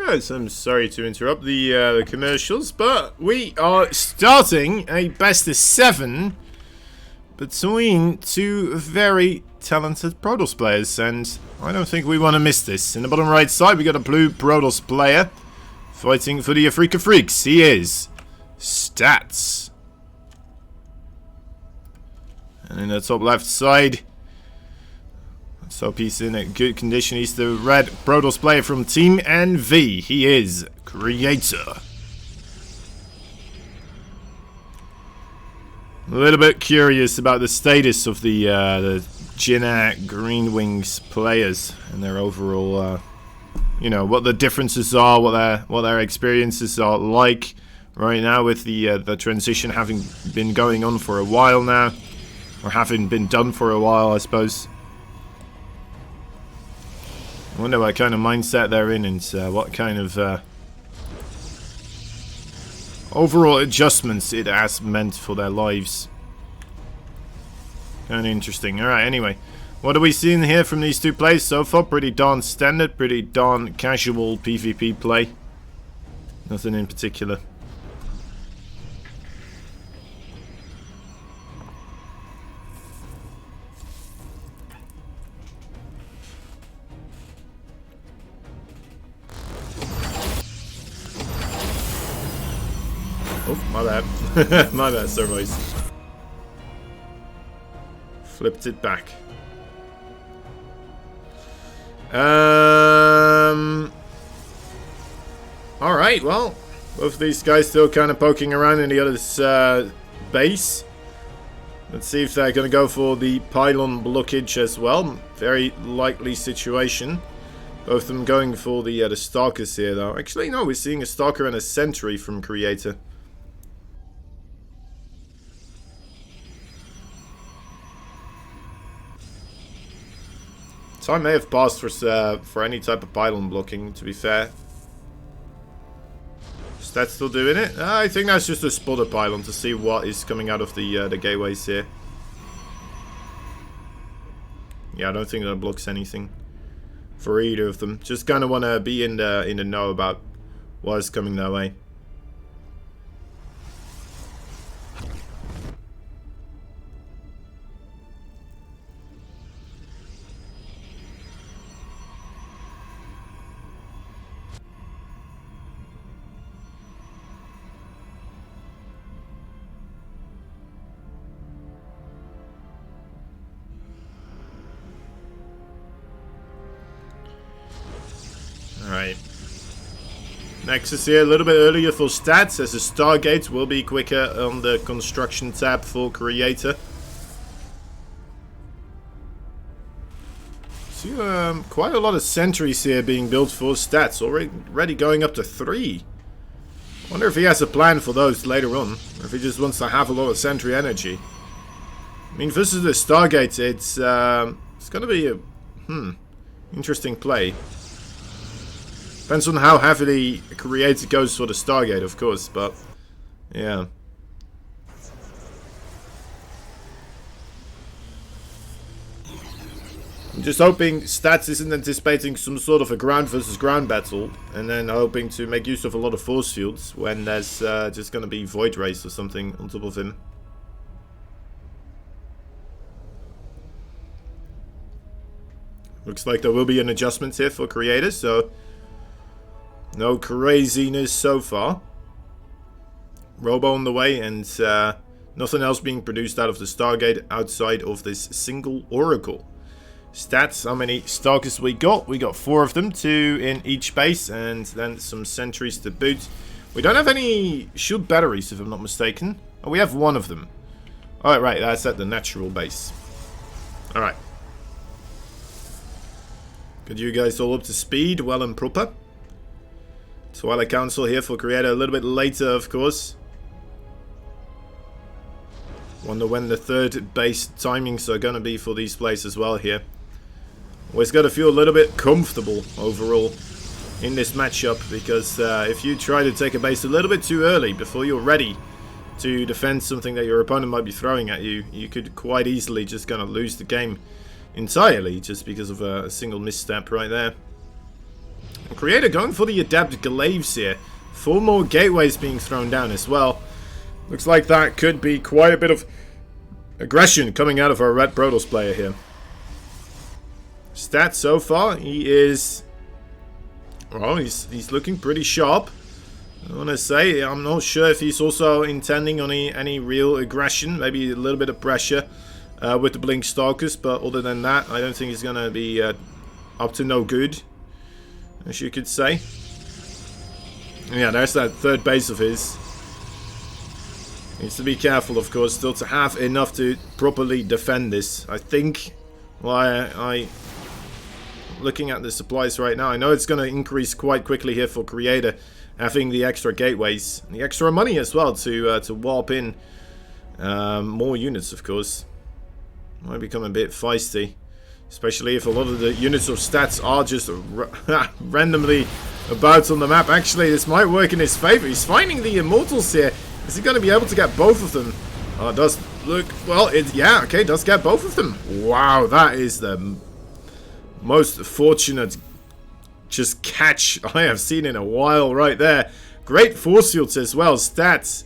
Yes, I'm sorry to interrupt the commercials, but we are starting a best of 7 between two very talented Protoss players, and I don't think we want to miss this. In the bottom right side, we got a blue Protoss player fighting for the Afrika Freaks. He is Stats. And in the top left side, let's hope he's in a good condition. He's the red Protoss player from Team NV. He is Creator. A little bit curious about the status of the Jinnah Green Wings players and their overall, you know, what the differences are, what their experiences are like right now with the transition having been going on for a while now, or having been done for a while, I suppose. I wonder what kind of mindset they're in and what kind of overall adjustments it has meant for their lives. Kind of interesting. Alright, anyway. What are we seeing here from these two plays so far? Pretty darn standard, pretty darn casual PvP play. Nothing in particular. Oh, my bad. My bad, sir, boys. Flipped it back. Alright, well, both of these guys still kind of poking around in the other's base. Let's see if they're going to go for the pylon blockage as well. Very likely situation. Both of them going for the Stalkers here, though. Actually, no, we're seeing a Stalker and a Sentry from Creator. Time may have passed for any type of pylon blocking, to be fair. Is that still doing it? I think that's just a spotter pylon to see what is coming out of the gateways here. Yeah, I don't think that blocks anything for either of them. Just kind of want to be in the know about what is coming their way. Alright. Nexus here, a little bit earlier for Stats, as the Stargate will be quicker on the construction tab for Creator. See, quite a lot of sentries here being built for Stats, already going up to 3. Wonder if he has a plan for those later on, or if he just wants to have a lot of sentry energy. I mean, versus the Stargate, it's going to be a interesting play. Depends on how heavily Creator goes for the Stargate, of course, but yeah. I'm just hoping Stats isn't anticipating some sort of a ground versus ground battle, and then hoping to make use of a lot of force fields when there's just going to be Void Race or something on top of him. Looks like there will be an adjustment here for Creator, so no craziness so far. Robo on the way, and nothing else being produced out of the Stargate outside of this single Oracle. Stats, how many Stalkers we got? We got 4 of them, 2 in each base, and then some sentries to boot. We don't have any shield batteries, if I'm not mistaken. Oh, we have 1 of them. Alright, right, that's at the natural base. Alright. Got you guys all up to speed, well and proper. Twilight Council here for Creator a little bit later, of course. Wonder when the 3rd base timings are going to be for these plays as well here. Always got to feel a little bit comfortable overall in this matchup, because if you try to take a base a little bit too early before you're ready to defend something that your opponent might be throwing at you, you could quite easily just kind of lose the game entirely just because of a single misstep right there. Creator going for the Adept Glaives here. 4 more gateways being thrown down as well. Looks like that could be quite a bit of aggression coming out of our Red Protoss player here. Stats so far, he is... well, he's looking pretty sharp. I want to say, I'm not sure if he's also intending on any real aggression. Maybe a little bit of pressure with the Blink Stalkers. But other than that, I don't think he's going to be up to no good, as you could say. Yeah, there's that third base of his. Needs to be careful, of course, still to have enough to properly defend this. I think, well, looking at the supplies right now, I know it's going to increase quite quickly here for Creator, having the extra gateways, and the extra money as well to warp in more units, of course. Might become a bit feisty, especially if a lot of the units of stats are just randomly about on the map. Actually, this might work in his favor. He's finding the Immortals here. Is he going to be able to get both of them? Oh, it does look... well, yeah, okay, does get both of them. Wow, that is the most fortunate just catch I have seen in a while right there. Great force fields as well. Stats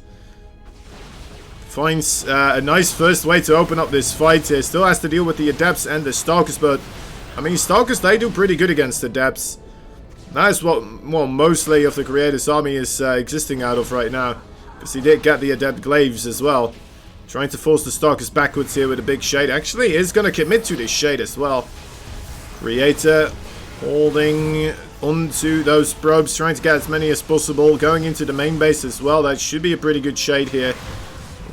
finds a nice first way to open up this fight here. Still has to deal with the Adepts and the Stalkers, but I mean, Stalkers, they do pretty good against Adepts. That is what, well, mostly of the Creator's army is existing out of right now. Because he did get the Adept Glaives as well. Trying to force the Stalkers backwards here with a big shade. Actually, is going to commit to this shade as well. Creator holding onto those probes, trying to get as many as possible. Going into the main base as well. That should be a pretty good shade here.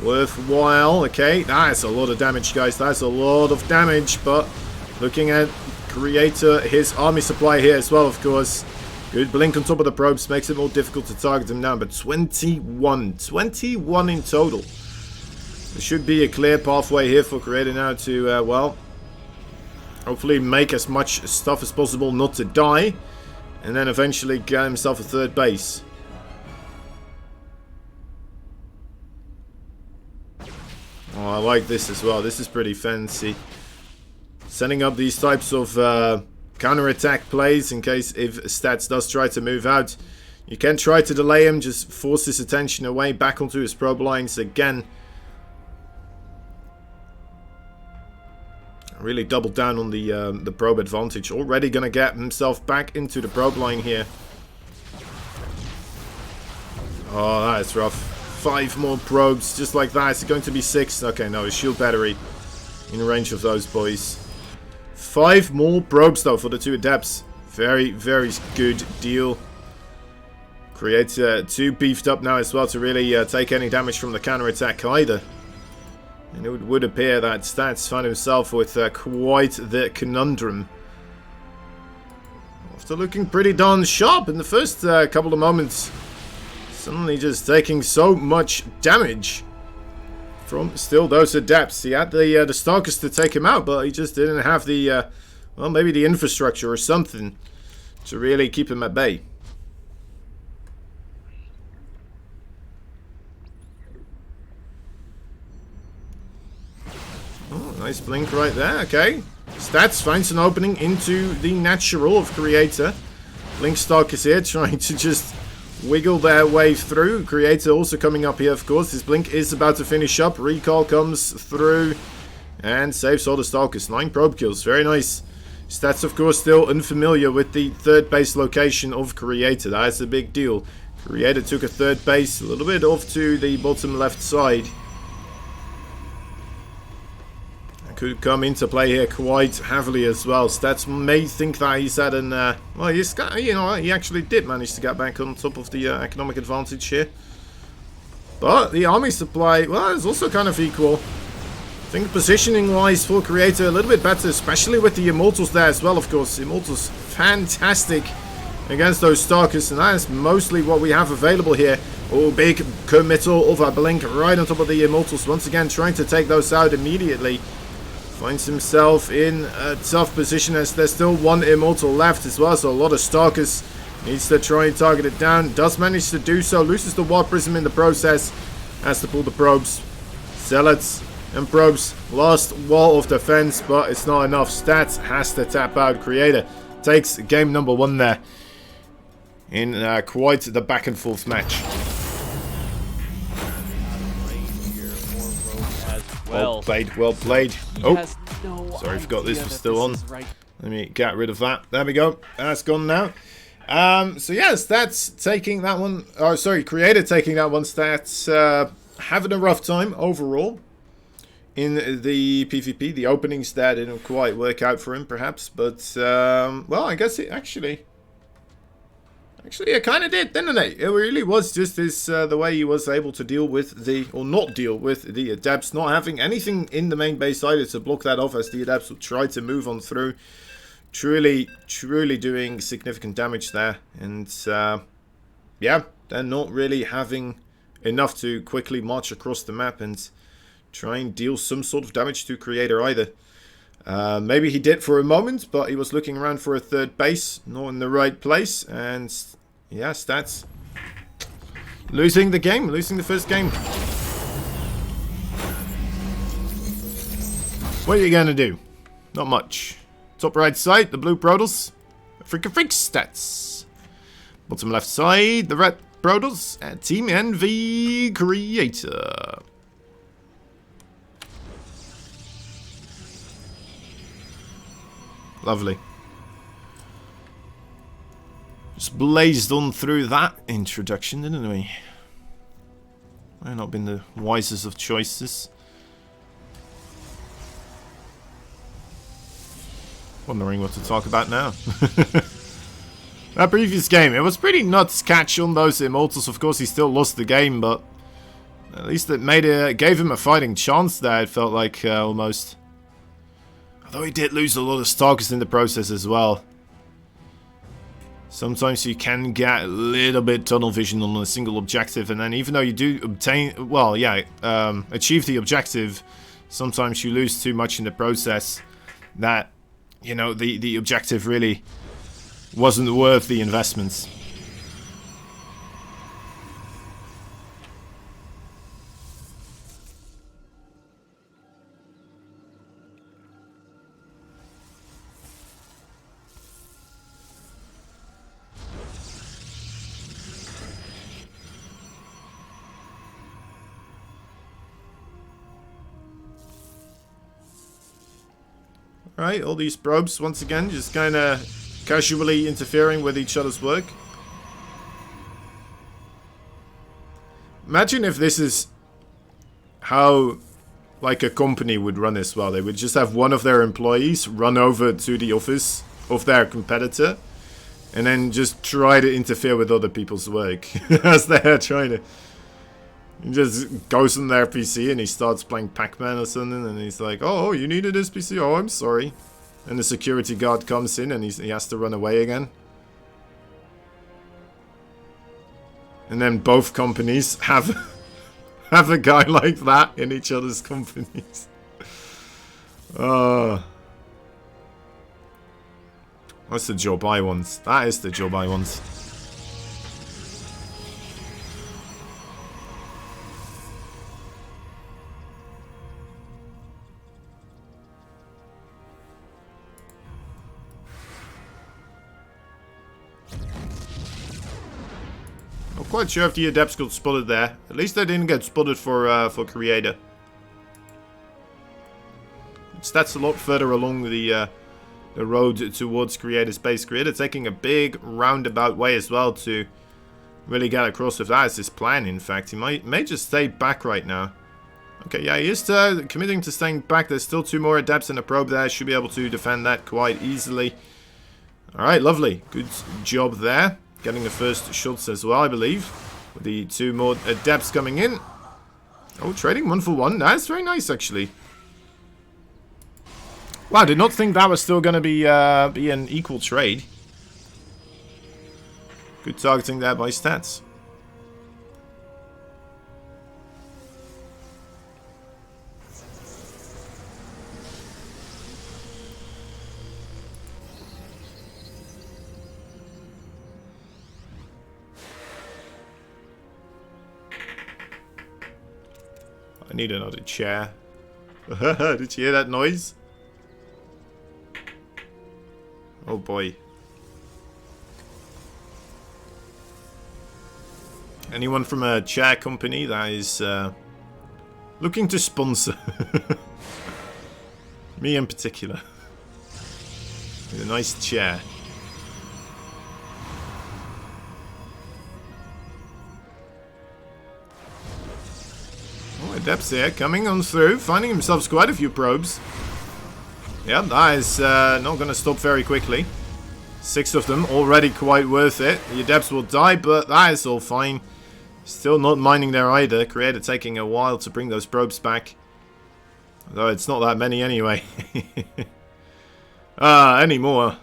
Worthwhile. Okay, that's a lot of damage, guys. That's a lot of damage. But looking at Creator, his army supply here as well, of course. Good blink on top of the probes makes it more difficult to target them down. But 21 in total. There should be a clear pathway here for Creator now to, well, hopefully make as much stuff as possible not to die. And then eventually get himself a third base. Oh, I like this as well. This is pretty fancy. Setting up these types of counter-attack plays in case if Stats does try to move out. You can try to delay him, just force his attention away, back onto his probe lines again. Really double down on the probe advantage. Already going to get himself back into the probe line here. Oh, that is rough. 5 more probes, just like that. Is it going to be 6? Okay, no, his shield battery in range of those boys. 5 more probes, though, for the 2 Adepts. Very, very good deal. Creator 2 beefed up now as well to really take any damage from the counter-attack either. And it would appear that Stats found himself with quite the conundrum. After looking pretty darn sharp in the first couple of moments, suddenly just taking so much damage from still those Adepts. He had the Stalkers to take him out, but he just didn't have the, well, maybe the infrastructure or something to really keep him at bay. Oh, nice blink right there. Okay. Stats finds an opening into the natural of Creator. Blink Stalkers here trying to just wiggle their way through. Creator also coming up here, of course. His blink is about to finish up. Recall comes through and saves all the Stalkers. 9 probe kills. Very nice. Stats, of course, still unfamiliar with the third base location of Creator. That's a big deal. Creator took a third base, a little bit off to the bottom left side. Could come into play here quite heavily as well. Stats may think that he's had an... well, he's got, you know, he actually did manage to get back on top of the economic advantage here. But the army supply, well, is also kind of equal. I think positioning-wise for Creator a little bit better, especially with the Immortals there as well, of course. Immortals, fantastic against those Stalkers, and that is mostly what we have available here. Oh, big committal of a blink right on top of the Immortals. Once again, trying to take those out immediately. Finds himself in a tough position as there's still 1 Immortal left as well, so a lot of Stalkers. Needs to try and target it down. Does manage to do so. Loses the Warp Prism in the process. Has to pull the probes. Zealots and probes. Last wall of defense, but it's not enough. Stats has to tap out. Creator takes game number 1 there. in quite the back and forth match. Well played, well played. Oh, sorry, I forgot this was still on. Let me get rid of that. There we go. That's gone now. So yeah, Stats taking that one. Oh, sorry, Creator taking that one. Stats having a rough time overall in the PvP. The opening stat didn't quite work out for him, perhaps. But, well, I guess it actually it kind of did, didn't it? It really was just this, the way he was able to deal with the, or not deal with the Adepts, not having anything in the main base either to block that off as the Adepts would try to move on through. Truly doing significant damage there. And, yeah, they're not really having enough to quickly march across the map and try and deal some sort of damage to Creator either. Maybe he did for a moment, but he was looking around for a third base, not in the right place, and yeah, Stats losing the game, losing the first game. What are you gonna do? Not much. Top right side, the blue Brodels, freak Stats. Bottom left side, the red Brodels, and Team NV Creator. Lovely. Just blazed on through that introduction, didn't we? Might not been the wisest of choices. Wondering what to talk about now. That previous game, it was pretty nuts catch on those Immortals. Of course, he still lost the game, but at least it gave him a fighting chance there, it felt like, almost. Although he did lose a lot of Stalkers in the process as well. Sometimes you can get a little bit tunnel vision on a single objective, and then even though you do obtain, well, yeah, achieve the objective, sometimes you lose too much in the process that, you know, the objective really wasn't worth the investments. Right, all these probes, once again, just kind of casually interfering with each other's work. Imagine if this is how, like, a company would run as well. They would just have one of their employees run over to the office of their competitor and then just try to interfere with other people's work as they're trying to... He just goes on their PC and he starts playing Pac-Man or something, and he's like, oh, you needed this PC? Oh, I'm sorry. And the security guard comes in and he has to run away again. And then both companies have a guy like that in each other's companies. That's the job I want. That is the job I want. Quite sure if the Adepts got spotted there. At least they didn't get spotted for Creator. Stats a lot further along the road towards Creator's base. Creator taking a big roundabout way as well to really get across. If that is his plan, in fact, he may just stay back right now. Okay, yeah, he is committing to staying back. There's still 2 more Adepts in a probe there. Should be able to defend that quite easily. All right, lovely, good job there. Getting the first shots as well, I believe. With the 2 more Adepts coming in. Oh, trading 1 for 1. That's very nice, actually. Wow, did not think that was still going to be an equal trade. Good targeting there by Stats. I need another chair. Did you hear that noise? Oh boy. Anyone from a chair company that is looking to sponsor me in particular with a nice chair. Oh, Adept's here, coming on through, finding himself quite a few probes. Yeah, that is not going to stop very quickly. 6 of them, already quite worth it. The Adepts will die, but that is all fine. Still not mining there either. Creator taking a while to bring those probes back. Though it's not that many anyway. Any more.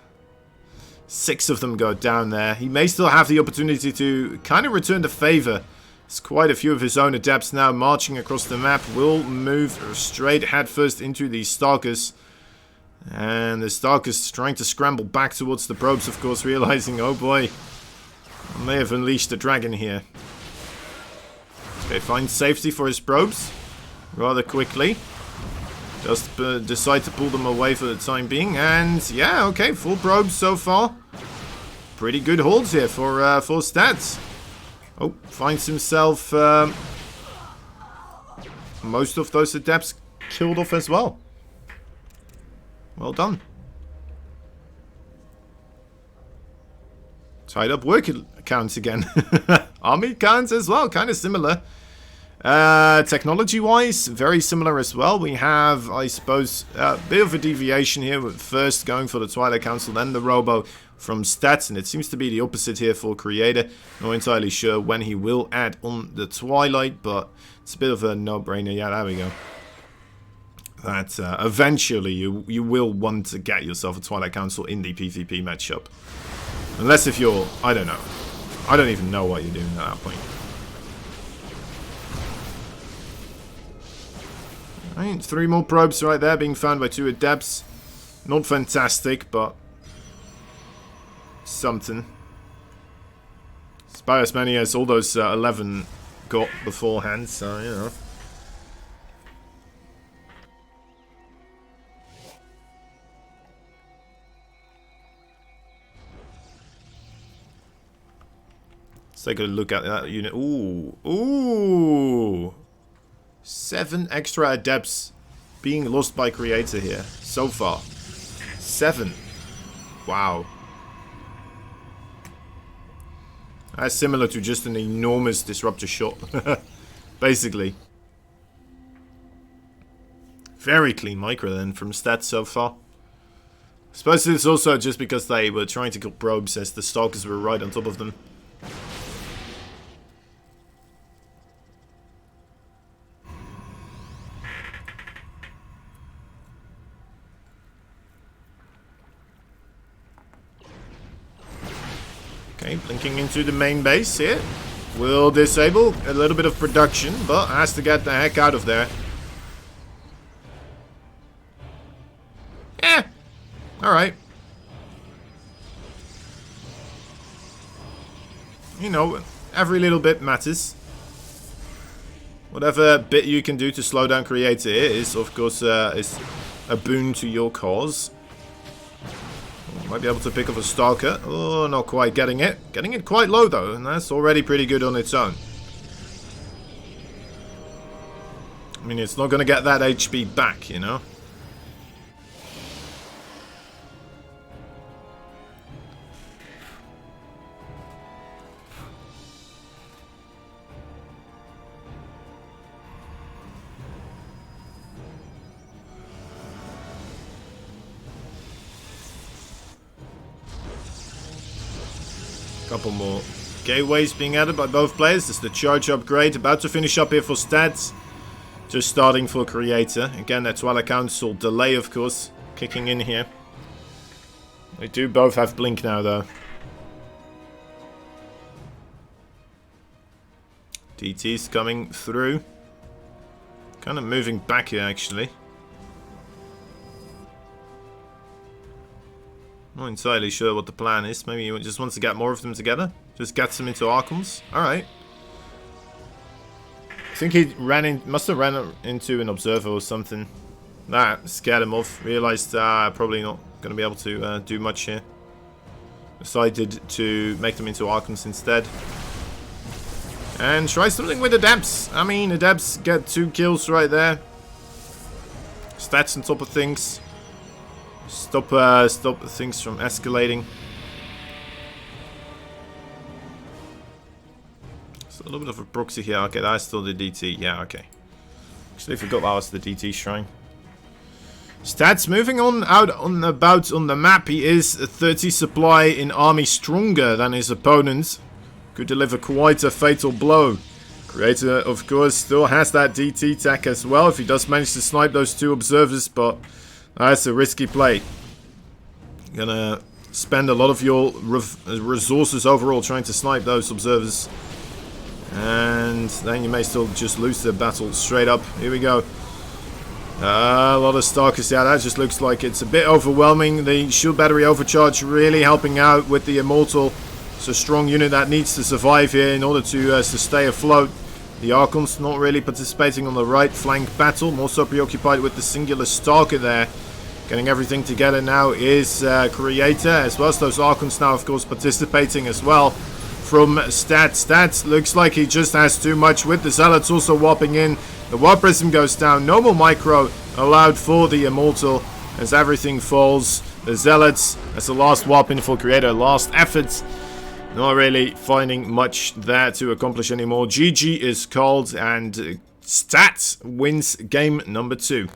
6 of them go down there. He may still have the opportunity to kind of return the favor. There's quite a few of his own Adepts now marching across the map. Will move straight headfirst into the Stalkers. And the Stalkers trying to scramble back towards the probes, of course, realizing, oh boy, I may have unleashed the dragon here. Okay, finds safety for his probes rather quickly. Just decide to pull them away for the time being. And yeah, okay, full probes so far. Pretty good holds here for stats. Oh, finds himself most of those Adepts killed off as well. Well done. Tied up work accounts again. Army accounts as well, kind of similar. Technology-wise, very similar as well. We have, I suppose, a bit of a deviation here with first going for the Twilight Council, then the Robo from stats, and it seems to be the opposite here for Creator. Not entirely sure when he will add on the Twilight, but it's a bit of a no-brainer. Yeah, there we go. That eventually you will want to get yourself a Twilight Council in the PvP matchup. Unless if you're, I don't know. I don't even know what you're doing at that point. Right, 3 more probes right there being found by 2 Adepts. Not fantastic, but something. It's about as many as all those 11 got beforehand, so you know. Let's take a look at that unit. Ooh. Ooh. 7 extra Adepts being lost by Creator here. So far. 7. Wow. That's similar to just an enormous Disruptor shot. Basically. Very clean micro then from stats so far. I suppose it's also just because they were trying to kill probes as the Stalkers were right on top of them. Okay, blinking into the main base here. Will disable a little bit of production, but has to get the heck out of there. Eh, alright. You know, every little bit matters. Whatever bit you can do to slow down Creator is, of course, is a boon to your cause. Might be able to pick up a Stalker. Oh, not quite getting it. Getting it quite low, though, and that's already pretty good on its own. I mean, it's not going to get that HP back, you know? Couple more gateways being added by both players. This is the charge upgrade. About to finish up here for stats. Just starting for Creator. Again, that Twilight Council delay, of course, kicking in here. They do both have blink now, though. DT's coming through. Kind of moving back here, actually. Not entirely sure what the plan is. Maybe he just wants to get more of them together. Just gets them into Arkhams. Alright. I think he must have ran into an observer or something. That scared him off. Realized probably not going to be able to do much here. Decided to make them into Arkhams instead. And try something with the depths. I mean, the depths get 2 kills right there. Stats on top of things. Stop things from escalating. It's a little bit of a proxy here. Okay, that's still the DT. Yeah, okay. Actually, I forgot that was the DT shrine. Stats moving on out on about on the map. He is a 30 supply in army stronger than his opponent. Could deliver quite a fatal blow. Creator, of course, still has that DT tech as well if he does manage to snipe those 2 observers, but that's a risky play. Gonna spend a lot of your resources overall trying to snipe those observers. And then you may still just lose the battle straight up. Here we go. A lot of Starkers. Yeah, that just looks like it's a bit overwhelming. The shield battery overcharge really helping out with the Immortal. It's a strong unit that needs to survive here in order to stay afloat. The Archons not really participating on the right flank battle. More so preoccupied with the singular Stalker there. Getting everything together now is Creator, as well as those Archons now, of course, participating as well. From Stats. Stats looks like he just has too much with the Zealots also warping in. The Warp Prism goes down. No more micro allowed for the Immortal as everything falls. The Zealots, as the last warp in for Creator, last effort. Not really finding much there to accomplish anymore. GG is called and Stats wins game number 2.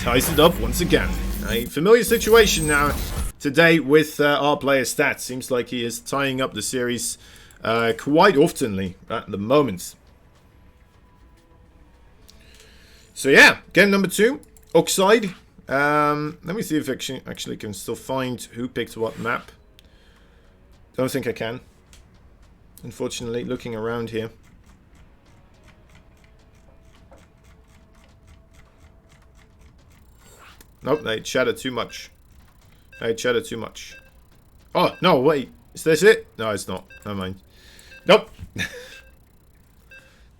Ties it up once again. A familiar situation now today with our player Stats. Seems like he is tying up the series quite oftenly at the moment. So yeah, game number 2, Oxide. Let me see if I actually can still find who picked what map. Don't think I can. Unfortunately, looking around here. Nope, they chatted too much. They chatted too much. Oh, no, wait. Is this it? No, it's not. Never mind. Nope.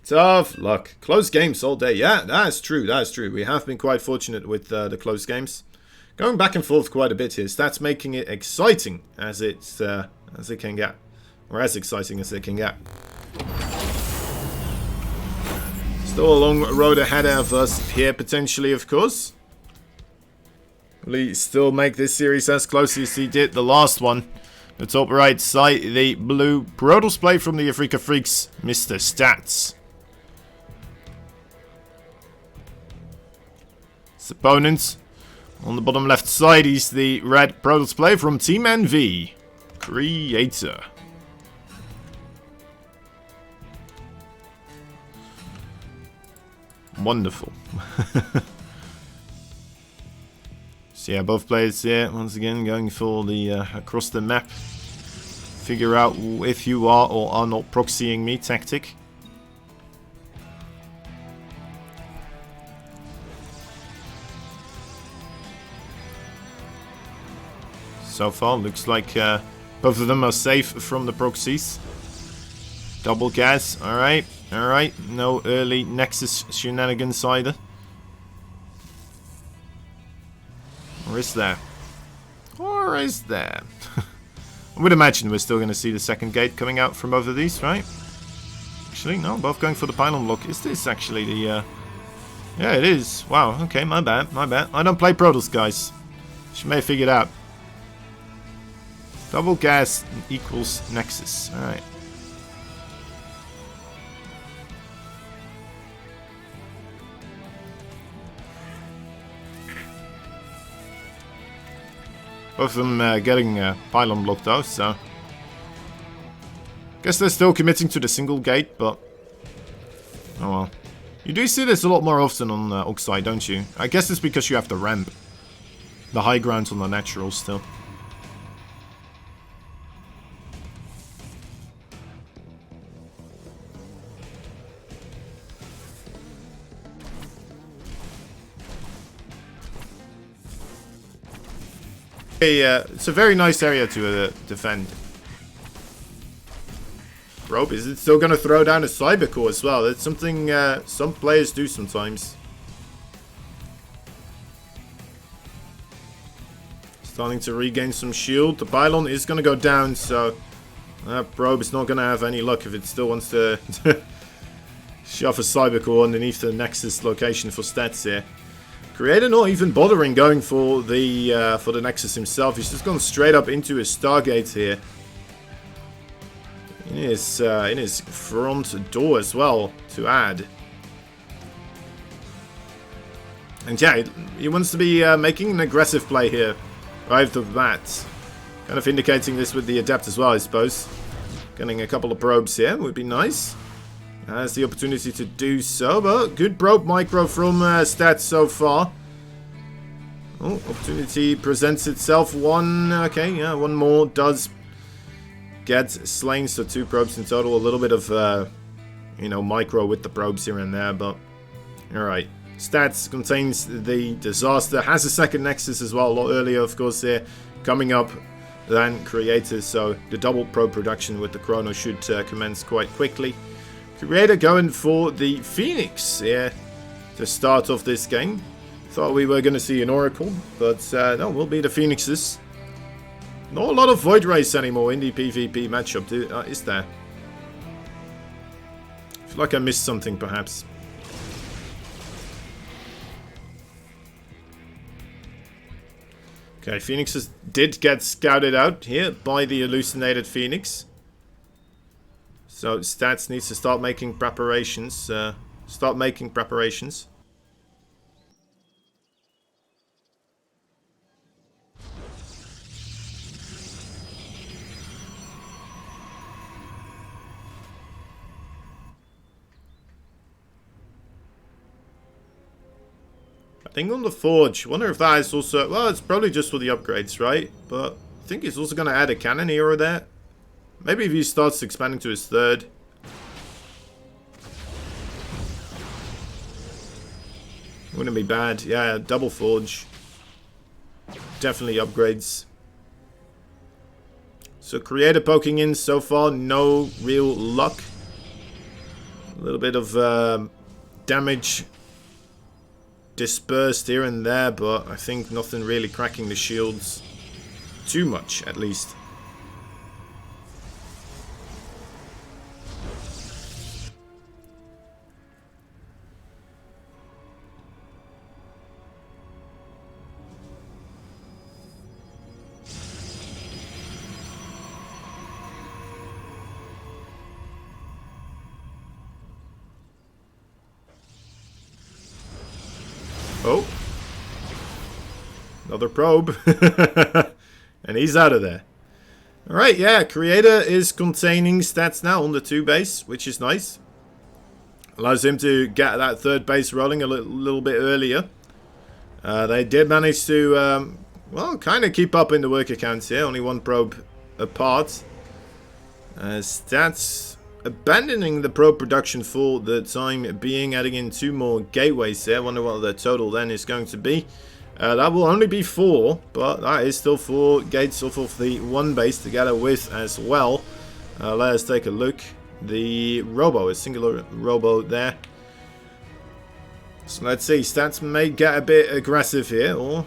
Tough luck. Close games all day. Yeah, that's true. That's true. We have been quite fortunate with the close games. Going back and forth quite a bit here. That's making it exciting as it can get. Or as exciting as it can get. Still a long road ahead of us here, potentially, of course. Will still make this series as close as he did the last one. The top right side, the blue Protoss play from the Afrika Freaks, Mr. Stats. His opponent, on the bottom left side, he's the red Protoss play from Team NV, Creator. Wonderful. So yeah, both players here, once again, going for the across the map. Figure out if you are or are not proxying me tactic. So far, looks like both of them are safe from the proxies. Double gas, alright, alright. No early Nexus shenanigans either. Or is there? Or is there? I would imagine we're still going to see the second gate coming out from both of these, right? Actually, no, both going for the pylon block. Is this actually the... Yeah, it is. Wow, okay, my bad, my bad. I don't play Protoss, guys. You may have figured out. Double gas equals Nexus. Alright. Both of them getting pylon blocked out, so... Guess they're still committing to the single gate, but... Oh well. You do see this a lot more often on Oxide, don't you? I guess it's because you have the ramp. The high ground on the natural still. It's a very nice area to defend. Rope, is it still going to throw down a cyber core as well? That's something some players do sometimes. Starting to regain some shield. The pylon is going to go down, so That probe is not going to have any luck if it still wants to shove a cybercore underneath the Nexus location for stats here. Creator not even bothering going for the Nexus himself. He's just gone straight up into his Stargate here. In his front door as well, to add. And yeah, he wants to be making an aggressive play here, right off the bat. Kind of indicating this with the Adept as well, I suppose. Getting a couple of probes here would be nice. Has the opportunity to do so, but good probe micro from Stats so far. Oh, opportunity presents itself. One, okay, yeah, one more does get slain, so 2 probes in total. A little bit of, you know, micro with the probes here and there, but alright. Stats contains the Disaster, has a second Nexus as well, a lot earlier, of course, here, coming up than Creator, so the double probe production with the Chrono should commence quite quickly. Creator going for the Phoenix here to start off this game. Thought we were going to see an Oracle, but no, we'll be the Phoenixes. Not a lot of Void Race anymore in the PvP matchup, is there? I feel like I missed something, perhaps. Okay, Phoenixes did get scouted out here by the Hallucinated Phoenix. So Stats needs to start making preparations. I think on the Forge, wonder if that is also, well, it's probably just for the upgrades, right? But I think he's also going to add a cannon here or there. Maybe if he starts expanding to his 3rd. Wouldn't be bad. Yeah, double Forge. Definitely upgrades. So Creator poking in so far, no real luck. A little bit of damage dispersed here and there, but I think nothing really cracking the shields too much, at least. Oh. Another probe. And he's out of there. Alright, yeah. Creator is containing Stats now on the 2 base, which is nice. Allows him to get that 3rd base rolling a little bit earlier. They did manage to, well, kind of keep up in the worker counts here. Only 1 probe apart. Stats abandoning the probe production for the time being, adding in 2 more gateways there. I wonder what the total then is going to be. That will only be 4, but that is still 4 gates off of the 1 base together with as well. Let us take a look. The Robo, a singular Robo there. So let's see, Stats may get a bit aggressive here, or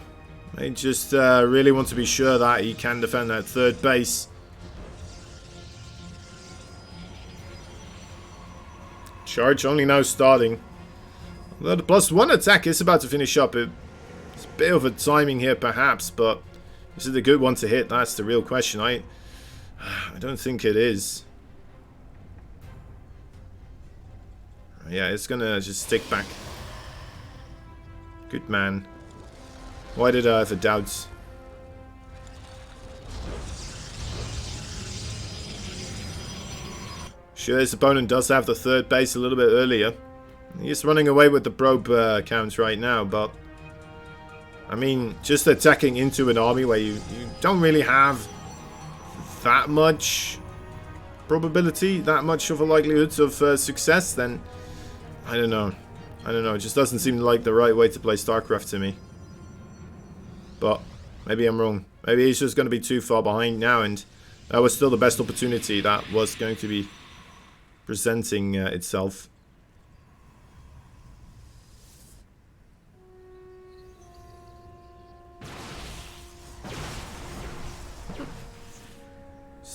may just really want to be sure that he can defend that 3rd base. Charge only now starting. Although the +1 attack is about to finish up. It's a bit of a timing here perhaps, but is it a good one to hit? That's the real question. I don't think it is. Yeah, it's gonna just stick back. Good man. Why did I have a doubt? Sure, his opponent does have the 3rd base a little bit earlier. He's running away with the probe counts right now, but I mean, just attacking into an army where you don't really have that much probability, that much of a likelihood of success, then I don't know. It just doesn't seem like the right way to play StarCraft to me. But maybe I'm wrong. Maybe he's just going to be too far behind now, and that was still the best opportunity that was going to be presenting itself.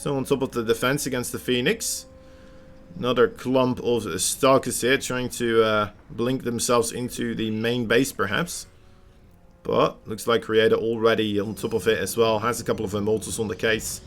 Still on top of the defense against the Phoenix. Another clump of Stalkers here trying to blink themselves into the main base perhaps. But looks like Creator already on top of it as well. Has a couple of Immortals on the case.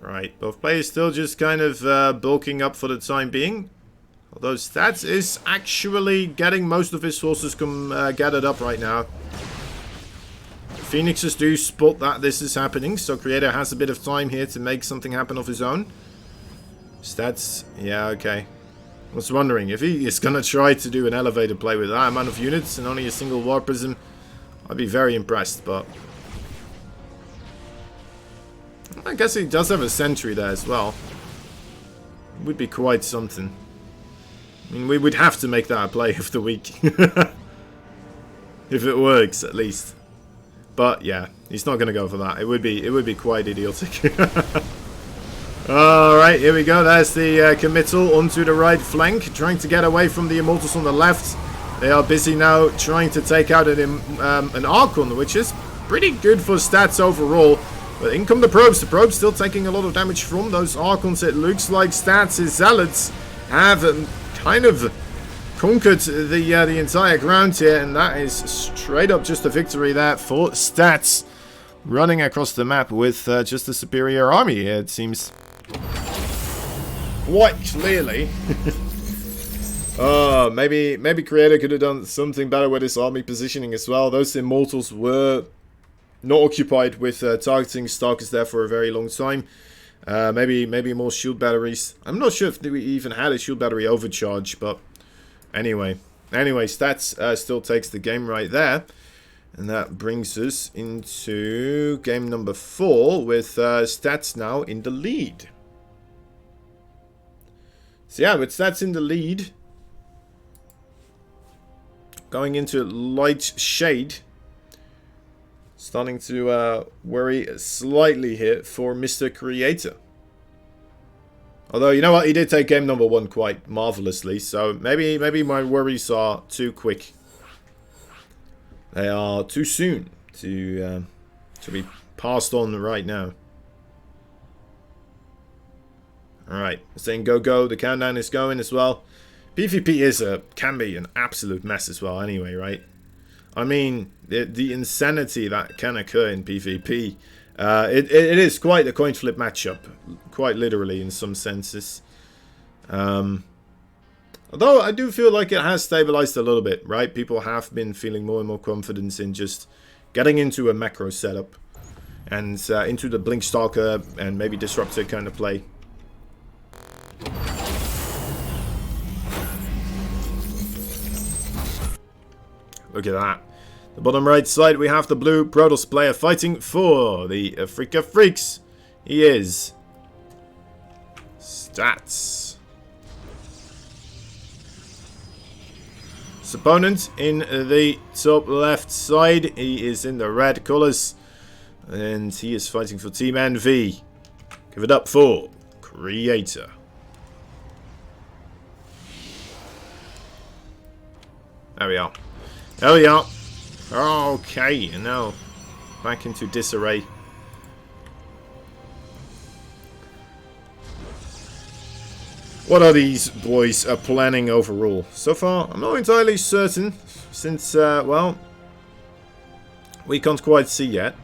Right, both players still just kind of bulking up for the time being. Although Stats is actually getting most of his forces gathered up right now. Phoenixes do spot that this is happening, so Creator has a bit of time here to make something happen of his own. Stats, yeah, okay. I was wondering, if he is going to try to do an elevator play with that amount of units and only a single War Prism, I'd be very impressed, but... I guess he does have a sentry there as well. It would be quite something. I mean, we would have to make that a play of the week. If it works, at least. But yeah, he's not going to go for that. It would be quite idiotic. Alright, here we go. There's the committal onto the right flank. Trying to get away from the Immortals on the left. They are busy now trying to take out an Archon, which is pretty good for Stats overall. But in come the probes. The probes still taking a lot of damage from those Archons. It looks like Stats' Zealots have kind of conquered the entire ground here. And that is straight up just a victory there for Stats. Running across the map with just a superior army here, it seems. Quite clearly. Maybe Creator could have done something better with his army positioning as well. Those Immortals were... not occupied with targeting Stalkers there for a very long time. Maybe more shield batteries. I'm not sure if we even had a shield battery overcharge, but anyway. Stats still takes the game right there. And that brings us into game number 4 with Stats now in the lead. So yeah, with Stats in the lead, going into light shade. Starting to worry slightly here for Mr. Creator. Although, you know what? He did take game number 1 quite marvelously. So maybe my worries are too quick. They are too soon to be passed on right now. Alright. Saying go. The countdown is going as well. PvP can be an absolute mess as well anyway, right? I mean, the insanity that can occur in PvP, it is quite a coin flip matchup, quite literally in some senses. Although I do feel like it has stabilized a little bit, right? People have been feeling more and more confidence in just getting into a macro setup and into the Blink Stalker and maybe Disruptor kind of play. Look at that. The bottom right side, we have the blue Protoss player fighting for the Africa Freaks. He is Stats. His opponent in the top left side, he is in the red colors. And he is fighting for Team NV. Give it up for Creator. There we are. There we are. Okay, and now back into disarray. What are these boys planning overall? So far, I'm not entirely certain, since, well, we can't quite see yet.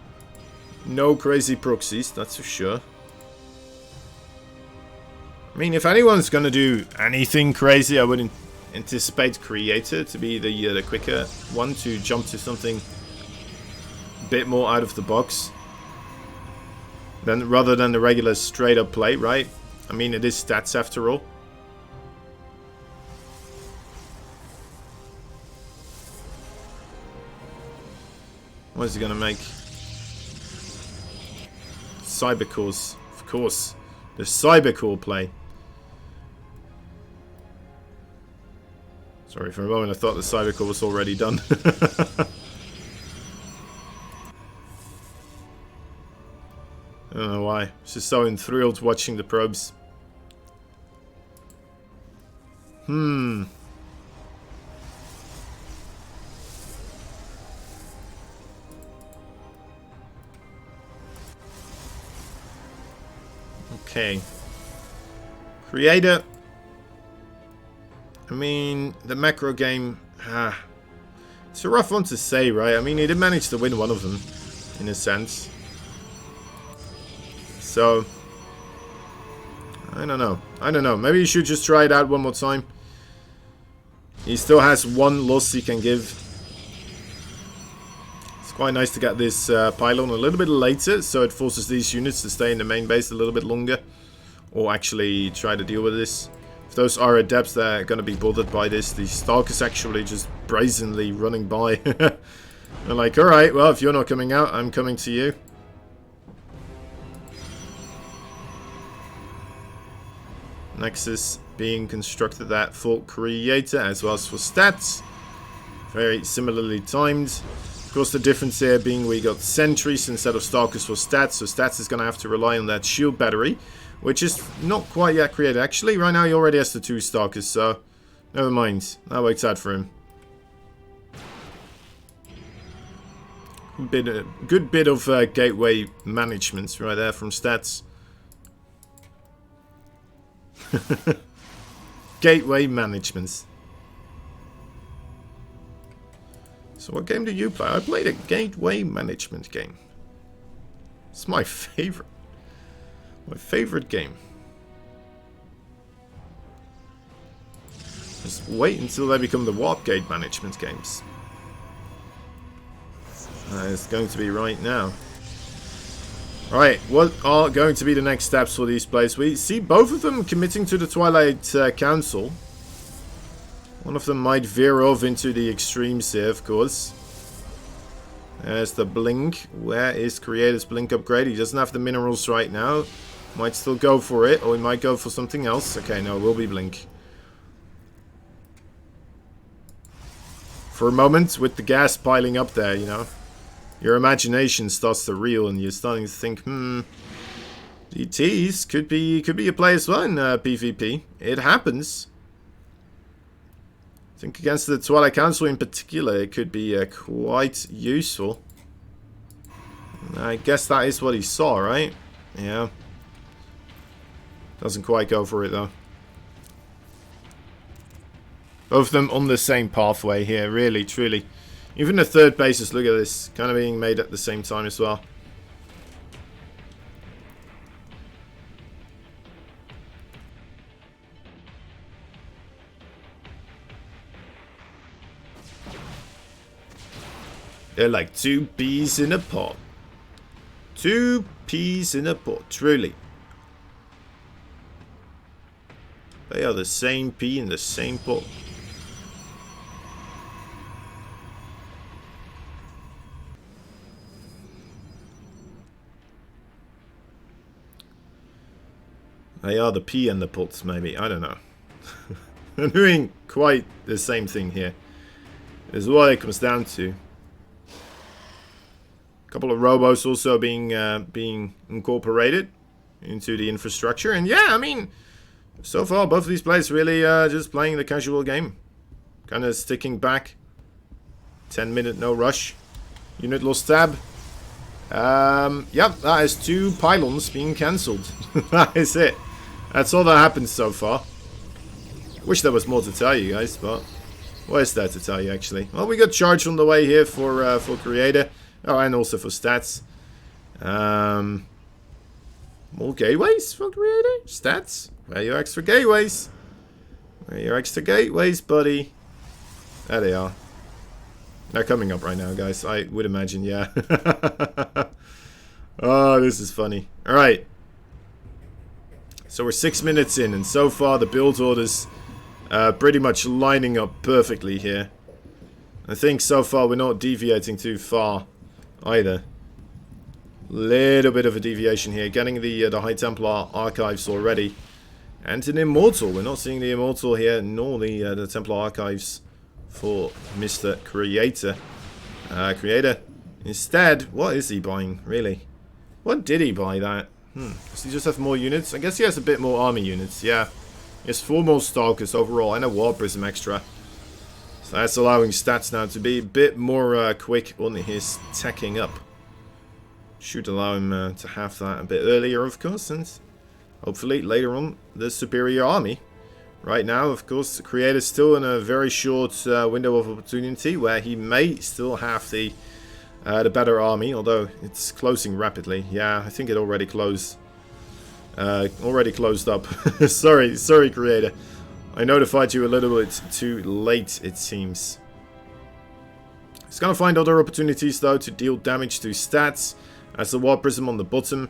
No crazy proxies, that's for sure. I mean, if anyone's gonna do anything crazy, I wouldn't anticipate Creator to be the quicker one to jump to something a bit more out of the box rather than the regular straight up play, right? I mean, it is Stats after all. What is he gonna make? Cybercores, of course. The Cybercore play. Sorry, for a moment I thought the cyber was already done. I don't know why. I was just so enthralled watching the probes. Okay. Creator. I mean, the macro game, it's a rough one to say, right? I mean, he did manage to win one of them, in a sense. So, I don't know. I don't know. Maybe you should just try it out one more time. He still has one loss he can give. It's quite nice to get this pylon a little bit later, so it forces these units to stay in the main base a little bit longer. Or actually try to deal with this. If those are adepts, they're going to be bothered by this. The Stalkers actually just brazenly running by. They're like, alright, well, if you're not coming out, I'm coming to you. Nexus being constructed at full creator, as well as for stats. Very similarly timed. Of course, the difference here being we got sentries instead of Stalkers for stats. So stats is going to have to rely on that shield battery, which is not quite yet created. Actually, right now he already has the 2 Stalkers, so never mind. That works out for him. Good bit of gateway management right there from stats. Gateway management. So what game do you play? I played a gateway management game. It's my favorite. My favorite game. Just wait until they become the warp gate management games. It's going to be right now. Right, what are going to be the next steps for these players? We see both of them committing to the Twilight Council. One of them might veer off into the extremes here, of course. There's the Blink. Where is Creator's Blink upgrade? He doesn't have the minerals right now. Might still go for it, or he might go for something else. Okay, no, it will be Blink. For a moment, with the gas piling up there, you know, your imagination starts to reel, and you're starting to think, DTs could be a play as well in PvP. It happens. I think against the Twilight Council in particular, it could be quite useful. I guess that is what he saw, right? Yeah. Doesn't quite go for it, though. Both of them on the same pathway here, really, truly. Even the third bases, look at this, kind of being made at the same time as well. They're like 2 peas in a pot. 2 peas in a pot, truly. They are the same pea in the same pot. They are the pea and the pots, maybe. I don't know. They're doing quite the same thing here. Is what it comes down to. A couple of robos also being incorporated into the infrastructure. And yeah, I mean, so far both of these players really just playing the casual game. Kind of sticking back. 10-minute no rush. Unit lost tab. Yep, that is 2 pylons being cancelled. That is it. That's all that happened so far. Wish there was more to tell you guys, but what is there to tell you actually? Well, we got charge on the way here for Creator. Oh, and also for stats. More gateways for Creator? Stats? Where are your extra gateways? Where are your extra gateways, buddy? There they are. They're coming up right now, guys. I would imagine, yeah. Oh, this is funny. Alright. So we're 6 minutes in, and so far the build orders pretty much lining up perfectly here. I think so far we're not deviating too far either. Little bit of a deviation here. Getting the High Templar archives already. And an Immortal. We're not seeing the Immortal here, nor the Templar Archives for Mr. Creator. Creator, instead, what is he buying, really? What did he buy that? Does he just have more units? I guess he has a bit more army units, yeah. He has 4 more Stalkers overall and a War Prism extra. So that's allowing stats now to be a bit more quick on his teching up. Should allow him to have that a bit earlier, of course, and hopefully later on the superior army. Right now, of course, the Creator's still in a very short window of opportunity where he may still have the better army, although it's closing rapidly. Yeah, I think it already closed. Already closed up. sorry, Creator. I notified you a little bit too late, it seems. He's gonna find other opportunities though to deal damage to stats. As the War Prism on the bottom.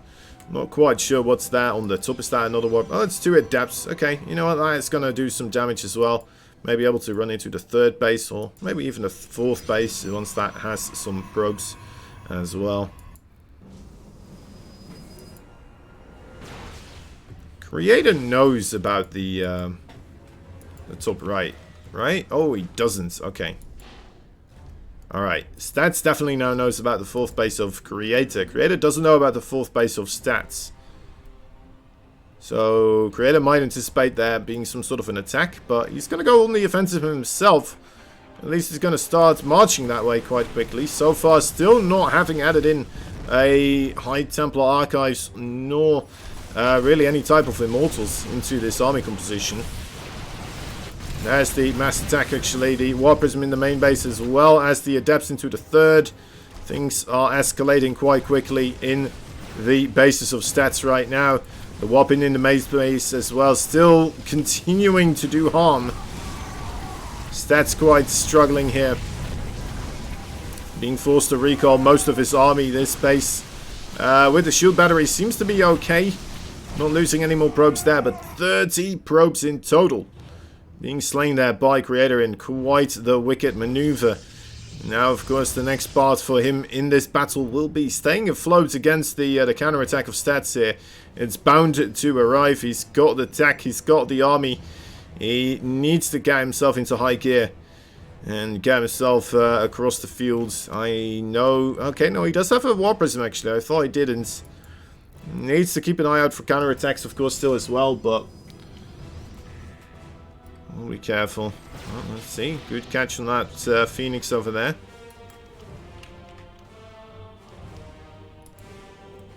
Not quite sure what's that on the top. Is that another War? Oh, it's 2 adepts. Okay, you know what? That's gonna do some damage as well. Maybe able to run into the 3rd base, or maybe even the 4th base once that has some probes as well. Creator knows about the top right, right? Oh, he doesn't. Okay. Alright, Stats definitely now knows about the 4th base of Creator. Creator doesn't know about the 4th base of Stats. So, Creator might anticipate there being some sort of an attack, but he's going to go on the offensive himself. At least he's going to start marching that way quite quickly. So far, still not having added in a High Templar Archives, nor really any type of Immortals into this army composition. There's the mass attack, actually. The War Prism in the main base as well as the Adepts into the 3rd. Things are escalating quite quickly in the basis of stats right now. The Warping in the main base as well, still continuing to do harm. Stats quite struggling here. Being forced to recall most of his army this base. With the shield battery seems to be okay. Not losing any more probes there, but 30 probes in total. Being slain there by Creator in quite the wicked maneuver. Now, of course, the next part for him in this battle will be staying afloat against the counter-attack of stats here. It's bound to arrive. He's got the tech, he's got the army. He needs to get himself into high gear and get himself across the fields. I know... Okay, no, he does have a War Prism, actually. I thought he didn't. Needs to keep an eye out for counter-attacks, of course, still as well, but... We'll be careful. Well, let's see. Good catch on that Phoenix over there.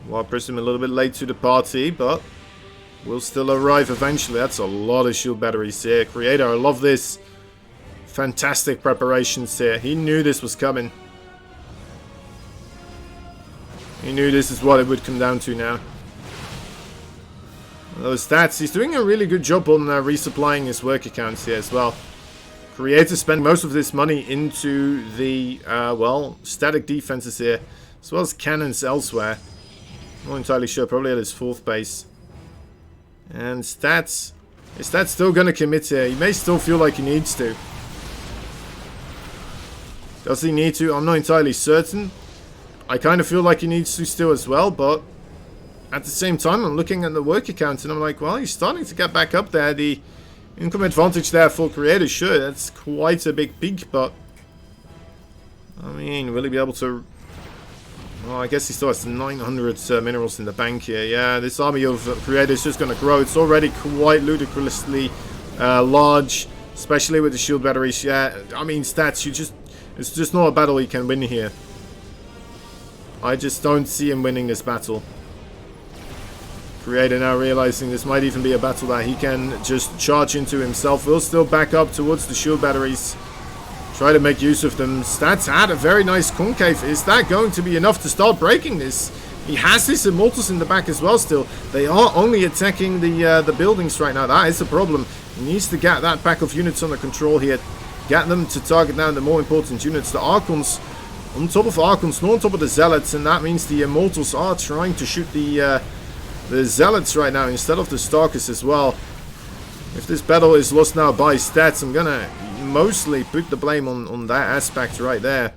War Prism a little bit late to the party, but will still arrive eventually. That's a lot of shield batteries here. Creator, I love this. Fantastic preparations here. He knew this was coming. He knew this is what it would come down to now. Those stats, he's doing a really good job on resupplying his work accounts here as well. Creator spent most of this money into the, well, static defenses here, as well as cannons elsewhere. Not entirely sure, probably at his 4th base. And stats, is Stats still going to commit here? He may still feel like he needs to. Does he need to? I'm not entirely certain. I kind of feel like he needs to still as well, but... At the same time, I'm looking at the work account and I'm like, well, he's starting to get back up there. The income advantage there for Creator, sure, that's quite a big peak, but... I mean, will he be able to... Well, I guess he still has 900 minerals in the bank here. Yeah, this army of Creator is just going to grow. It's already quite ludicrously large, especially with the shield batteries. Yeah, I mean, stats, it's just not a battle he can win here. I just don't see him winning this battle. Creator now realizing this might even be a battle that he can just charge into himself. Will still back up towards the shield batteries. Try to make use of them. Stats had a very nice concave. Is that going to be enough to start breaking this? He has his Immortals in the back as well still. They are only attacking the buildings right now. That is a problem. He needs to get that pack of units under control here. Get them to target down the more important units. The Archons, on top of Archons, not on top of the Zealots. And that means the Immortals are trying to shoot the Zealots right now instead of the Stalkers as well. If this battle is lost now by stats, I'm gonna mostly put the blame on that aspect right there.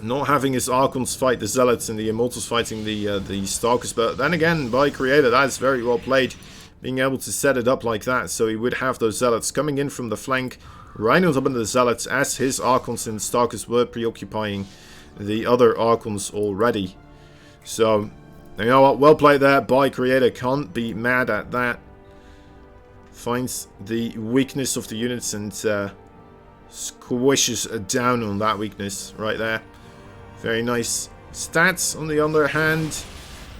Not having his Archons fight the Zealots and the Immortals fighting the Stalkers, but then again, by Creator, that's very well played. being able to set it up like that, so he would have those zealots coming in from the flank, right on top of the zealots, as his Archons and Stalkers were preoccupying the other Archons already. So, you know what, well played there by Creator, can't be mad at that. Finds the weakness of the units and squishes down on that weakness right there. Very nice stats on the other hand.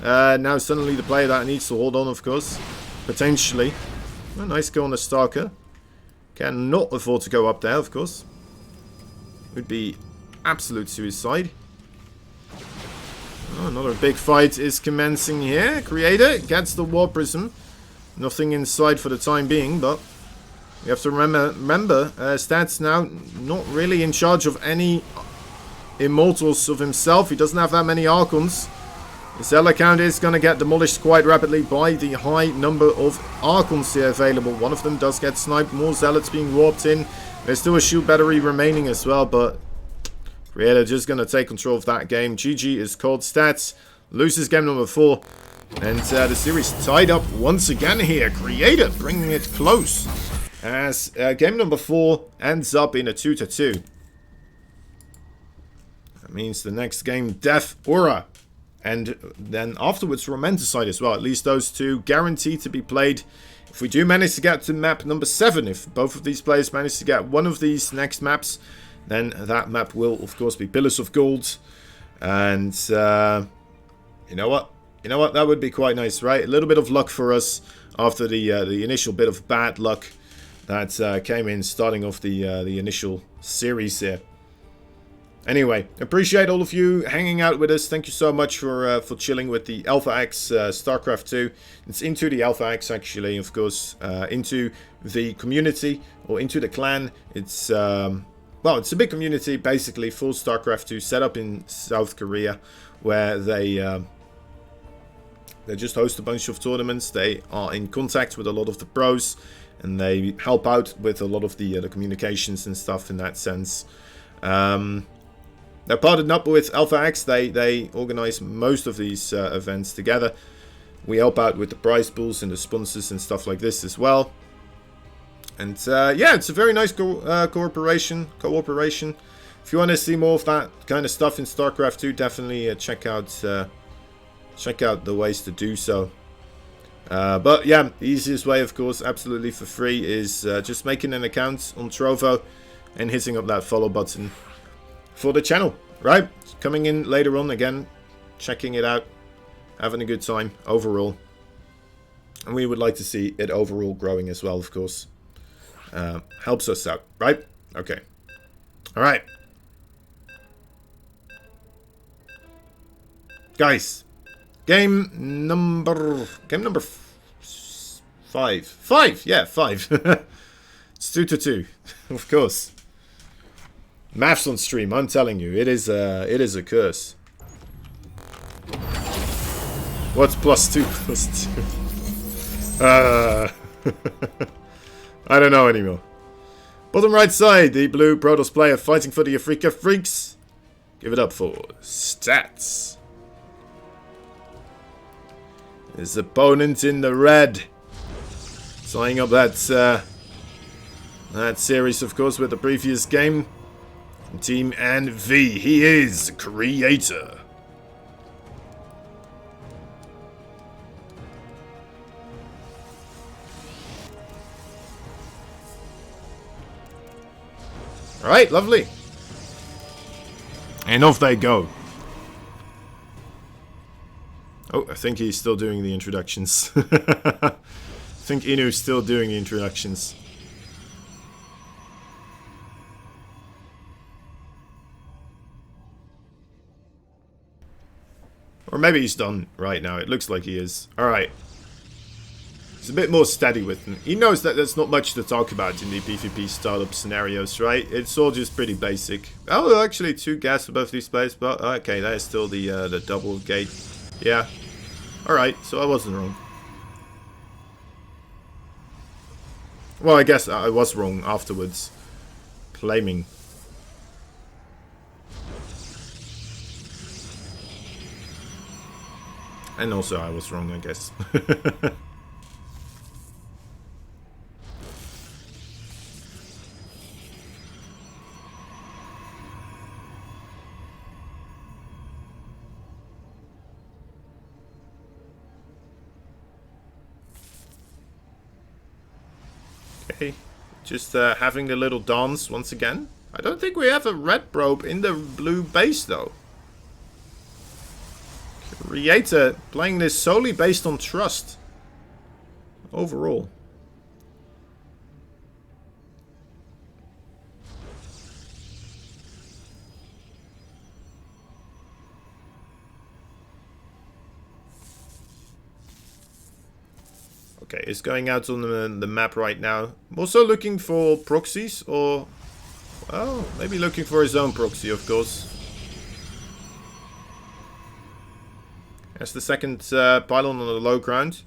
Now suddenly the player that needs to hold on, of course. Potentially. A nice go on the Stalker. Cannot afford to go up there, of course. Would be absolute suicide. Oh, another big fight is commencing here. Creator gets the War Prism. Nothing inside for the time being, but you have to remember Stats now not really in charge of any Immortals of himself. He doesn't have that many Archons. His Zealot count is going to get demolished quite rapidly by the high number of Archons here available. One of them does get sniped. More Zealots being warped in. There's still a shield battery remaining as well, but Creator just going to take control of that game. GG is called. Stats loses game number 4. And the series tied up once again here. Creator bringing it close as game number 4 ends up in a 2-2. That means the next game, Death Aura. And then afterwards, Romanticide as well. At least those two guaranteed to be played. If we do manage to get to map number 7, if both of these players manage to get one of these next maps, then that map will, of course, be Pillars of Gold. And you know what? You know what? That would be quite nice, right? A little bit of luck for us after the initial bit of bad luck that came in starting off the initial series here. Anyway, appreciate all of you hanging out with us. Thank you so much for chilling with the Alpha X StarCraft 2. It's into the Alpha X actually, of course, into the community or into the clan. It's well, it's a big community basically for StarCraft 2 set up in South Korea, where they just host a bunch of tournaments. They are in contact with a lot of the pros, and they help out with a lot of the communications and stuff in that sense. They're partnered up with Alpha X. They organize most of these events together. We help out with the prize pools and the sponsors and stuff like this as well. And yeah, it's a very nice cooperation. If you want to see more of that kind of stuff in StarCraft 2, definitely check out the ways to do so. But yeah, the easiest way, of course, absolutely for free, is just making an account on Trovo and hitting up that follow button for the channel, right? Coming in later on again, checking it out, having a good time overall. And we would like to see it overall growing as well, of course. Helps us out, right? Okay. Alright. Guys. Game number 5. 5, yeah, 5. It's 2-2, of course. Maths on stream, I'm telling you, it is a curse. What's +2 +2? I don't know anymore. Bottom right side, the blue Protoss player fighting for the Afrika Freaks. Give it up for Stats. His opponent in the red, tying up that series, of course, with the previous game. Team NV, he is Creator. Alright, lovely. And off they go. Oh, I think he's still doing the introductions. I think Inu's still doing the introductions. Or maybe he's done right now. It looks like he is. Alright. He's a bit more steady with them. He knows that there's not much to talk about in the PvP startup scenarios, right? It's all just pretty basic. Oh, actually 2 gas for both these players, but okay, that is still the double gate. Yeah. Alright, so I wasn't wrong. Well, I guess I was wrong afterwards. Claiming. And also I was wrong, I guess. Okay, just having a little dance once again. I don't think we have a red probe in the blue base though. Creator playing this solely based on trust. Overall. Okay, it's going out on the map right now. I'm also looking for proxies or... well, maybe looking for his own proxy, of course. That's the second pylon on the low ground.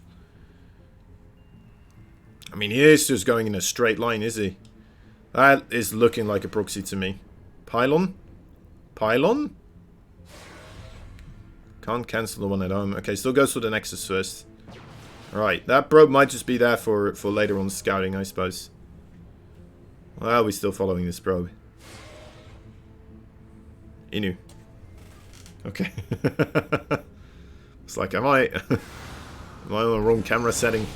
I mean, he is just going in a straight line, is he? That is looking like a proxy to me. Pylon? Pylon? Can't cancel the one at home. Okay, still goes for the Nexus first. Alright, that probe might just be there for later on scouting, I suppose. Well, we're still following this probe. Inu. Okay. It's like, am I on the wrong camera setting?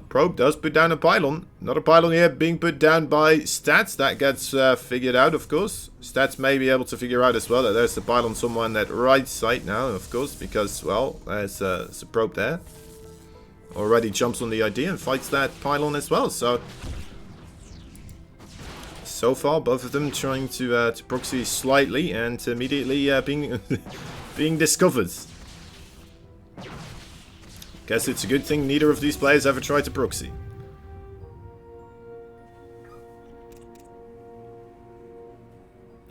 Probe does put down a pylon. Not a pylon here being put down by Stats. That gets figured out, of course. Stats may be able to figure out as well that there's the pylon somewhere on that right side now, of course, because, well, there's a probe there. Already jumps on the idea and fights that pylon as well, so far, both of them trying to proxy slightly and immediately being being discovered. Guess it's a good thing neither of these players ever tried to proxy.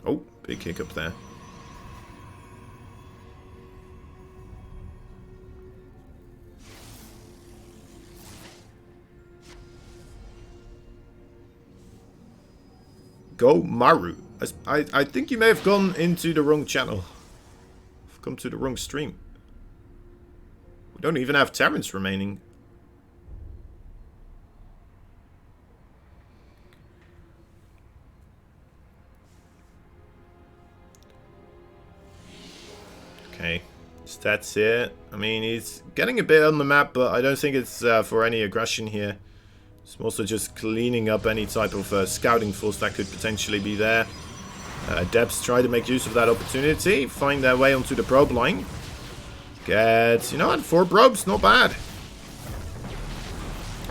Oh, big hiccup there. Go Maru. I think you may have gone into the wrong channel. I've come to the wrong stream. We don't even have Terrans remaining. Okay. Stats here. I mean, he's getting a bit on the map, but I don't think it's for any aggression here. It's also just cleaning up any type of scouting force that could potentially be there. Debs try to make use of that opportunity, find their way onto the probe line. Get, you know what, 4 probes, not bad.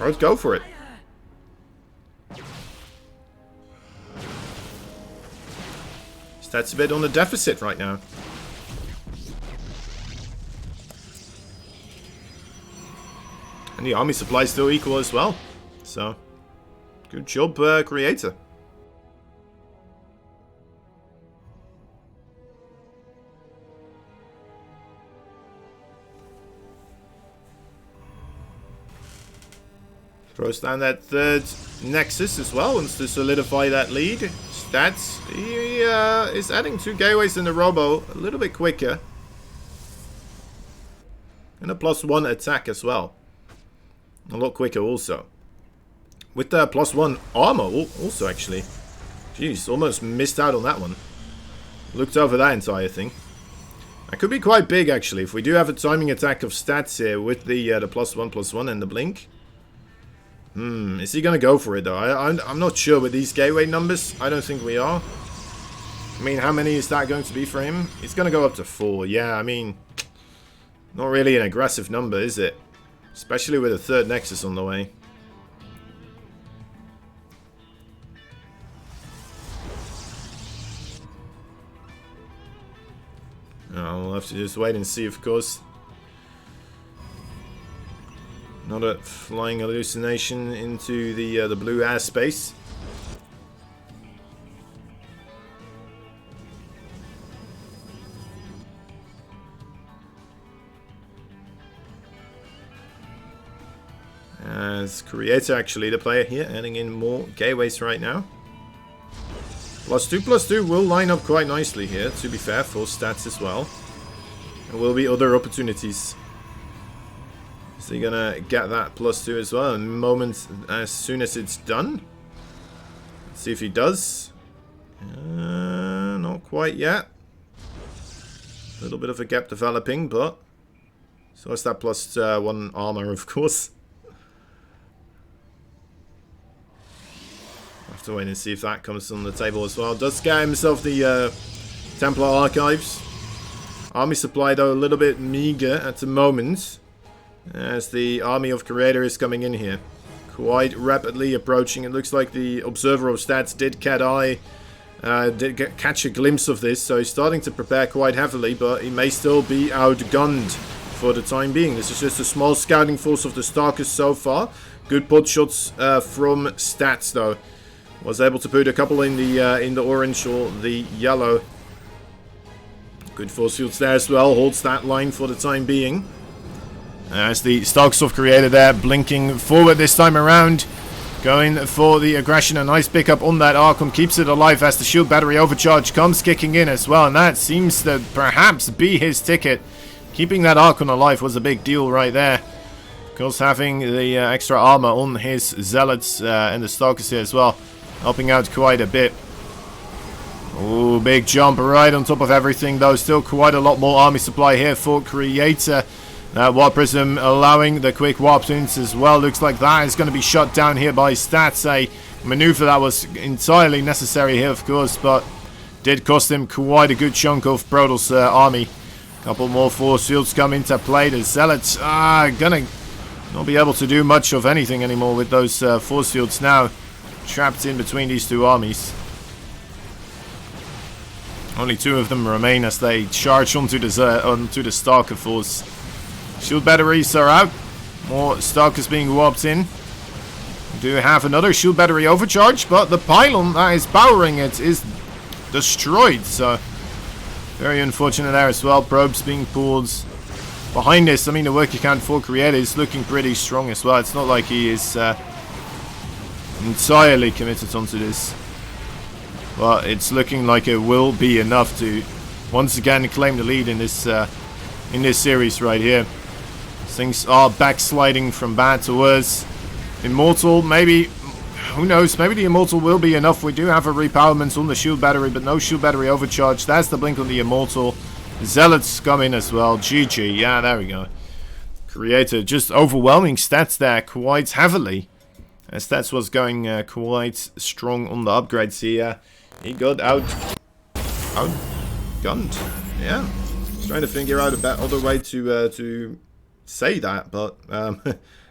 Let's go for it. Stats a bit on the deficit right now. And the army supply is still equal as well. So, good job, Creator. Throws down that third Nexus as well, wants to solidify that lead. Stats, he is adding 2 gateways in the Robo a little bit quicker. And a +1 attack as well. A lot quicker also. With the +1 armor also, actually. Jeez, almost missed out on that one. Looked over that entire thing. That could be quite big, actually. If we do have a timing attack of Stats here with the +1/+1 and the blink. Is he going to go for it, though? I'm not sure with these gateway numbers. I don't think we are. I mean, how many is that going to be for him? It's going to go up to 4. Yeah, I mean, not really an aggressive number, is it? Especially with a third Nexus on the way. We'll have to just wait and see, of course. Not a flying hallucination into the blue airspace. As Creator, actually, the player here, adding in more gateways right now. +2/+2 will line up quite nicely here, to be fair, for Stats as well. There will be other opportunities. Is he gonna get that +2 as well in moments as soon as it's done? Let's see if he does. Not quite yet. A little bit of a gap developing, but... So it's that plus 1 armor, of course. Have to wait and see if that comes on the table as well. Does get himself the Templar Archives. Army supply, though, a little bit meager at the moment. As the army of Creator is coming in here. Quite rapidly approaching. It looks like the Observer of Stats did catch a glimpse of this. So he's starting to prepare quite heavily. But he may still be outgunned for the time being. This is just a small scouting force of the Starkers so far. Good pot shots from Stats, though. Was able to put a couple in the orange or the yellow. Good force fields there as well. Holds that line for the time being. As the Starks of Creator there, blinking forward this time around. Going for the aggression. A nice pickup on that Archon. Keeps it alive as the shield battery overcharge comes kicking in as well. And that seems to perhaps be his ticket. Keeping that Archon alive was a big deal right there. Of course, having the extra armor on his Zealots and the Starkers here as well. Helping out quite a bit. Oh, big jump right on top of everything, though. Still quite a lot more army supply here for Creator. Warp Prism allowing the quick warp tunes as well. Looks like that is going to be shut down here by Stats. A maneuver that was entirely necessary here, of course, but did cost him quite a good chunk of Protoss army. Couple more force fields come into play. The Zealots are gonna not be able to do much of anything anymore with those force fields now. Trapped in between these two armies. Only 2 of them remain as they charge onto the Starker force. Shield batteries are out. More Starkers being warped in. We do have another shield battery overcharge, but the pylon that is powering it is destroyed. So very unfortunate there as well. Probes being pulled behind this. I mean, the working count for Creator is looking pretty strong as well. It's not like he is entirely committed onto this. But it's looking like it will be enough to once again claim the lead in this series right here. Things are backsliding from bad to worse. Immortal, maybe, who knows, maybe the Immortal will be enough. We do have a repowerment on the shield battery, but no shield battery overcharge. That's the blink on the Immortal. Zealots come in as well. GG, yeah, there we go. Creator just overwhelming Stats there quite heavily. Stats was going quite strong on the upgrades here. He got outgunned. Yeah, trying to figure out a better way to say that, but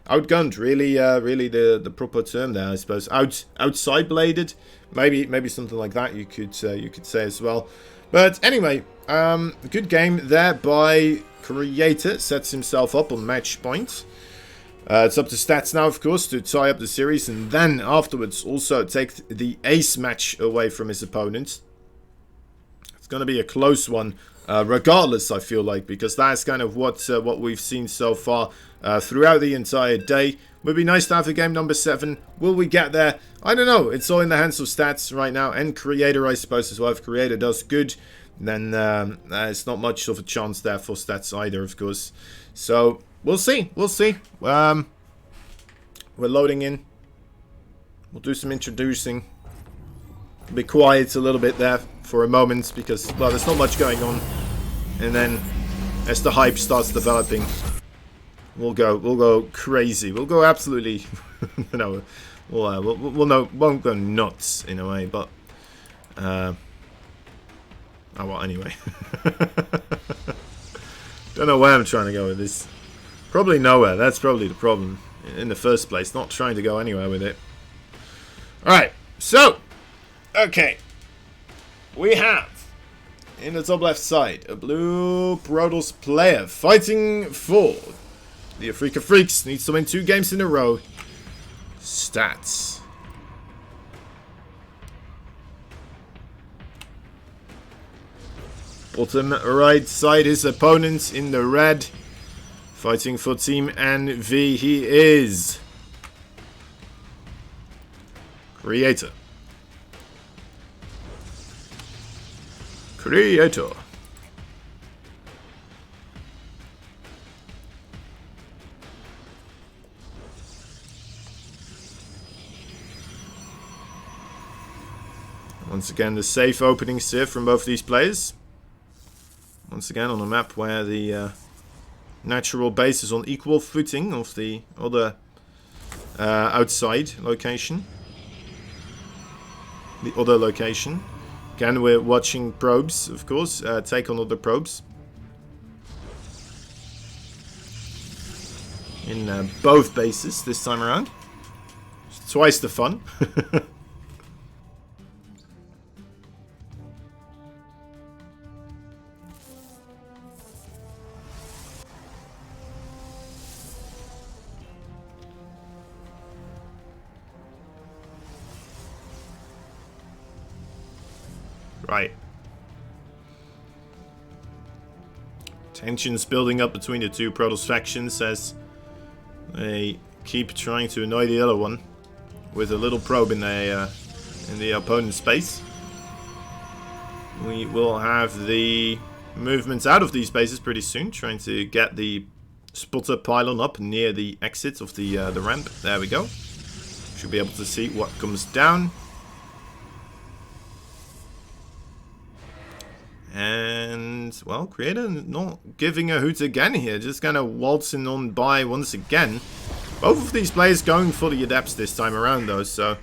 outgunned, really the proper term there, I suppose. Outside bladed, maybe something like that. You could say as well. But anyway, good game there by Creator. Sets himself up on match point. It's up to Stats now, of course, to tie up the series, and then afterwards also take the ace match away from his opponent. It's going to be a close one, regardless, I feel like, because that's kind of what we've seen so far throughout the entire day. Would be nice to have a game number 7. Will we get there? I don't know. It's all in the hands of Stats right now, and Creator, I suppose, as well. If Creator does good, then it's not much of a chance there for Stats either, of course. So we'll see. We'll see. We're loading in. We'll do some introducing. Be quiet a little bit there for a moment because, well, there's not much going on. And then, as the hype starts developing, we'll go crazy. We'll go absolutely, you know, won't go nuts in a way, but oh well. Anyway, don't know where I'm trying to go with this. Probably nowhere. That's probably the problem in the first place. Not trying to go anywhere with it. All right, so. Okay, we have, in the top left side, a blue Protoss player fighting for the Afrika Freaks. Needs to win 2 games in a row. Stats. Bottom right side, his opponent in the red. Fighting for Team NV, he is Creator. Creator. Once again, the safe openings here from both these players. Once again, on a map where the natural base is on equal footing of the other outside location. The other location. Again, we're watching probes, of course, take on other probes. In both bases this time around. Twice the fun. Right. Tensions building up between the two Protoss factions as they keep trying to annoy the other one with a little probe in the opponent's space. We will have the movements out of these bases pretty soon, trying to get the spotter pylon up near the exit of the ramp. There we go. Should be able to see what comes down. And, well, Creator not giving a hoot again here. Just kind of waltzing on by once again. Both of these players going for the adepts this time around, though, so...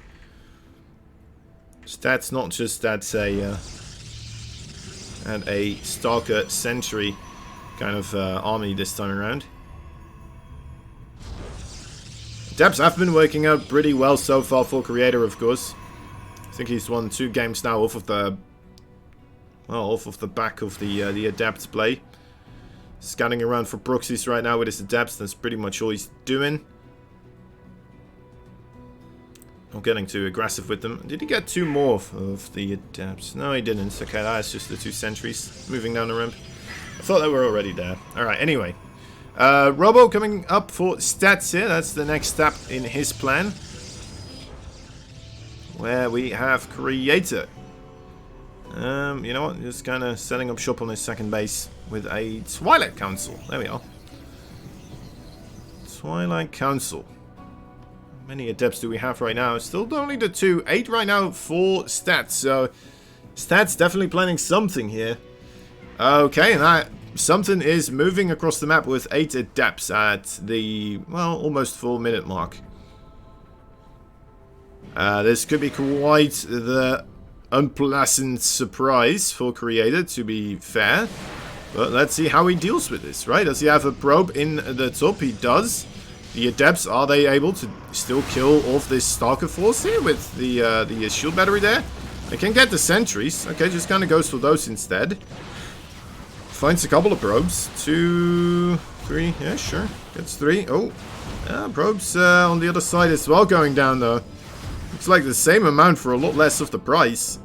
That's not just that's a Stalker Sentry kind of army this time around. Adepts have been working out pretty well so far for Creator, of course. I think he's won 2 games now off of the... Well, off of the back of the Adepts play. Scanning around for proxies right now with his Adepts. That's pretty much all he's doing. Not getting too aggressive with them. Did he get 2 more of the Adepts? No, he didn't. Okay, that's just the 2 sentries moving down the ramp. I thought they were already there. Alright, anyway. Robo coming up for stats here. That's the next step in his plan. Where we have Creator. You know what? Just kind of setting up shop on his second base with a Twilight Council. There we are. Twilight Council. How many adepts do we have right now? Still only the 2. 8 right now for stats. So, stats definitely planning something here. Okay, and that something is moving across the map with 8 adepts at the, well, almost 4-minute mark. This could be quite the unpleasant surprise for Creator, to be fair. But let's see how he deals with this, right? Does he have a probe in the top? He does. The Adepts, are they able to still kill off this Stalker force here with the shield battery there? They can get the sentries. Okay, just kind of goes for those instead. Finds a couple of probes. 2, 3, yeah, sure. Gets 3. Oh, probes on the other side as well going down though. Looks like the same amount for a lot less of the price.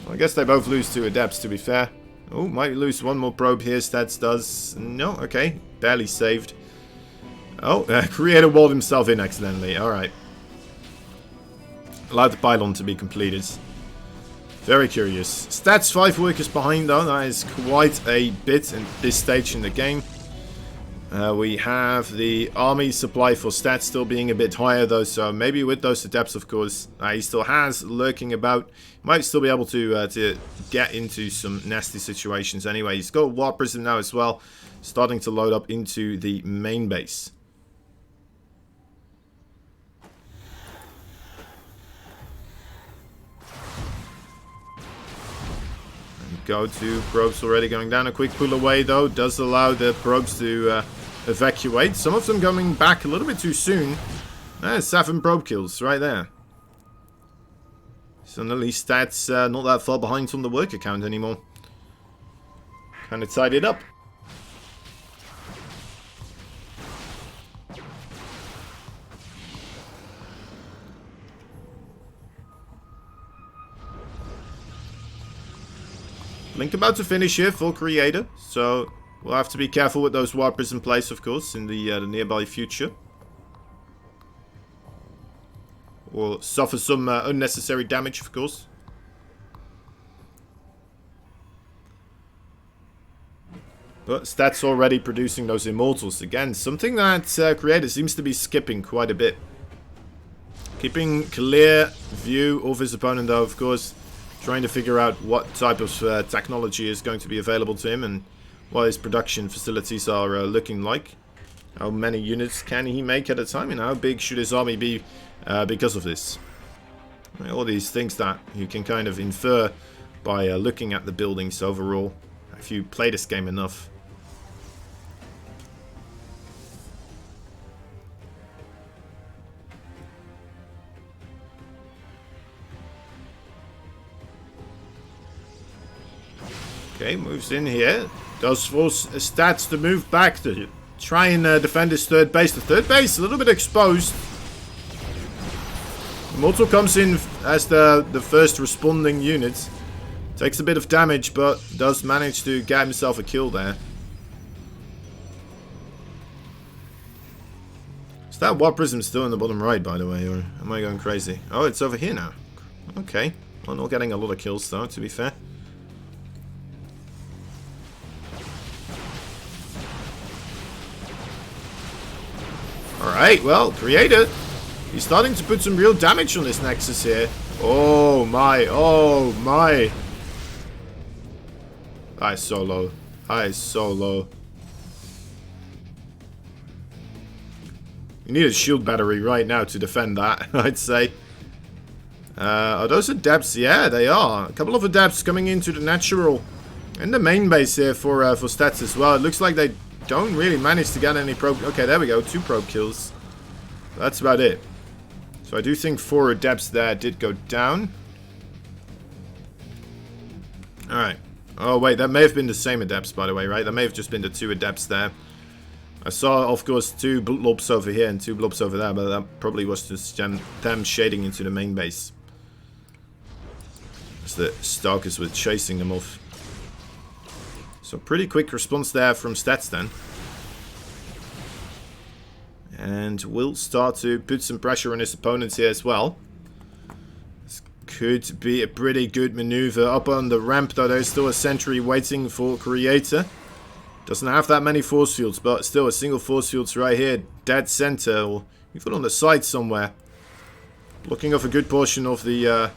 Well, I guess they both lose 2 adepts, to be fair. Oh, might lose 1 more probe here. Stats does. No, okay. Barely saved. Oh, Creator walled himself in accidentally. Alright. Allowed the pylon to be completed. Very curious. Stats 5 workers behind, though. That is quite a bit at this stage in the game. We have the army supply for stats still being a bit higher though, so maybe with those adepts, of course, he still has lurking about. Might still be able to get into some nasty situations anyway. He's got War Prism now as well, starting to load up into the main base. Go-to probes already going down. A quick pull away though does allow the probes to evacuate. Some of them coming back a little bit too soon. 7 probe kills right there. Suddenly stats not that far behind on the worker count anymore. Kind of tied it up. Blink about to finish here for Creator, so we'll have to be careful with those warpers in place, of course, in the nearby future. Or suffer some unnecessary damage, of course. But stats already producing those immortals again. Something that Creator seems to be skipping quite a bit. Keeping clear view of his opponent, though, of course. Trying to figure out what type of technology is going to be available to him and what his production facilities are looking like. How many units can he make at a time, and how big should his army be because of this? All these things that you can kind of infer by looking at the buildings overall, if you play this game enough. Okay, moves in here. Does force stats to move back to try and defend his third base. The third base a little bit exposed. Immortal comes in as the first responding unit. Takes a bit of damage, but does manage to get himself a kill there. Is that War Prism still in the bottom right, by the way, or am I going crazy? Oh, it's over here now. Okay. Well, not getting a lot of kills, though, to be fair. Alright, well, Creator, he's starting to put some real damage on this Nexus here. Oh my, oh my. That is so low. That is so low. You need a shield battery right now to defend that, I'd say. Are those adepts? Yeah, they are. A couple of adepts coming into the natural and the main base here for stats as well. It looks like they don't really manage to get any probe. Okay, there we go. 2 probe kills. That's about it. So I do think 4 adepts there did go down. Alright. Oh, wait. That may have been the same adepts, by the way, right? That may have just been the 2 adepts there. I saw, of course, 2 blobs over here and 2 blobs over there, but that probably was just them shading into the main base. As the Stalkers were chasing them off. So pretty quick response there from stats then. And will start to put some pressure on his opponents here as well. This could be a pretty good maneuver. Up on the ramp though, there's still a sentry waiting for Creator. Doesn't have that many force fields, but still a single force field's right here. Dead center, or even on the side somewhere. Blocking off a good portion of the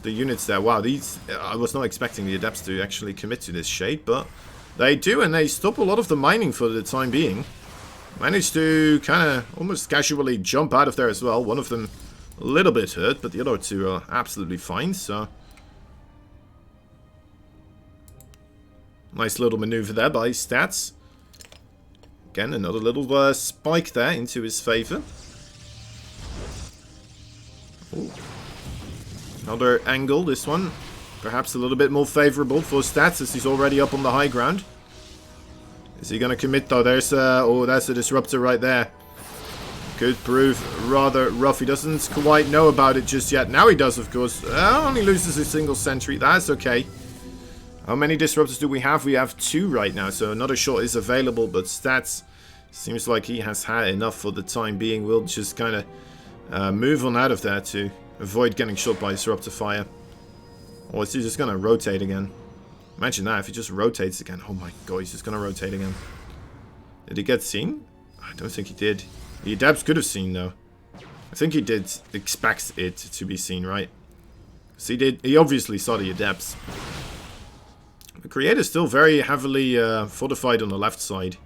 units there. Wow, these I was not expecting the adepts to actually commit to this shade, but they do, and they stop a lot of the mining for the time being. Managed to kind of almost casually jump out of there as well. One of them a little bit hurt, but the other 2 are absolutely fine, so nice little maneuver there by stats. Again, another little spike there into his favor. Ooh. Another angle, this one. Perhaps a little bit more favorable for stats as he's already up on the high ground. Is he going to commit though? There's oh, that's a disruptor right there. Could prove rather rough. He doesn't quite know about it just yet. Now he does, of course. Only loses a single sentry. That's okay. How many disruptors do we have? We have 2 right now, so another shot is available, but stats seems like he has had enough for the time being. We'll just kind of move on out of there to avoid getting shot by disruptor fire. Or is he just going to rotate again? Imagine that, if he just rotates again. Oh my god, he's just going to rotate again. Did he get seen? I don't think he did. The adepts could have seen, though. I think he did expect it to be seen, right? So he obviously saw the adepts. The Creator's still very heavily fortified on the left side.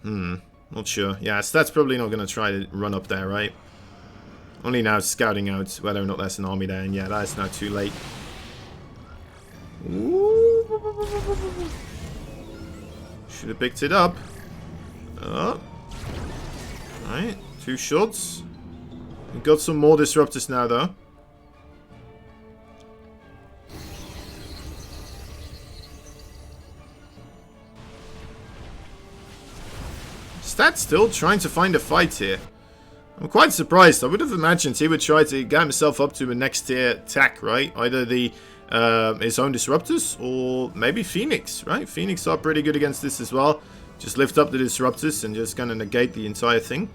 Not sure. Yeah, Stat's probably not going to try to run up there, right? Only now scouting out whether or not there's an army there, and yeah, that is now too late. Should have picked it up. Oh. Alright, 2 shots. We've got some more disruptors now, though. Stat's still trying to find a fight here. I'm quite surprised. I would have imagined he would try to get himself up to a next tier tech, right? Either the his own disruptors or maybe Phoenix, right? Phoenix are pretty good against this as well. Just lift up the disruptors and just kind of negate the entire thing.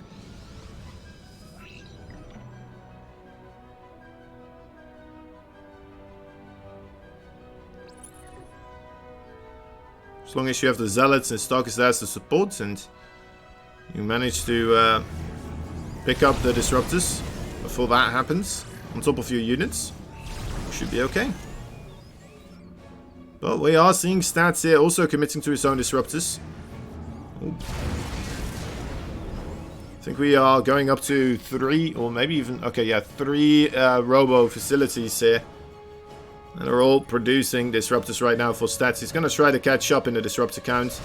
As long as you have the zealots and stalkers there as the support, and you manage to pick up the disruptors before that happens on top of your units. Should be okay. But we are seeing Stats here also committing to his own disruptors. Ooh. I think we are going up to 3 or maybe even... Okay, yeah, 3 robo facilities here. And they're all producing disruptors right now for Stats. He's going to try to catch up in the disruptor count.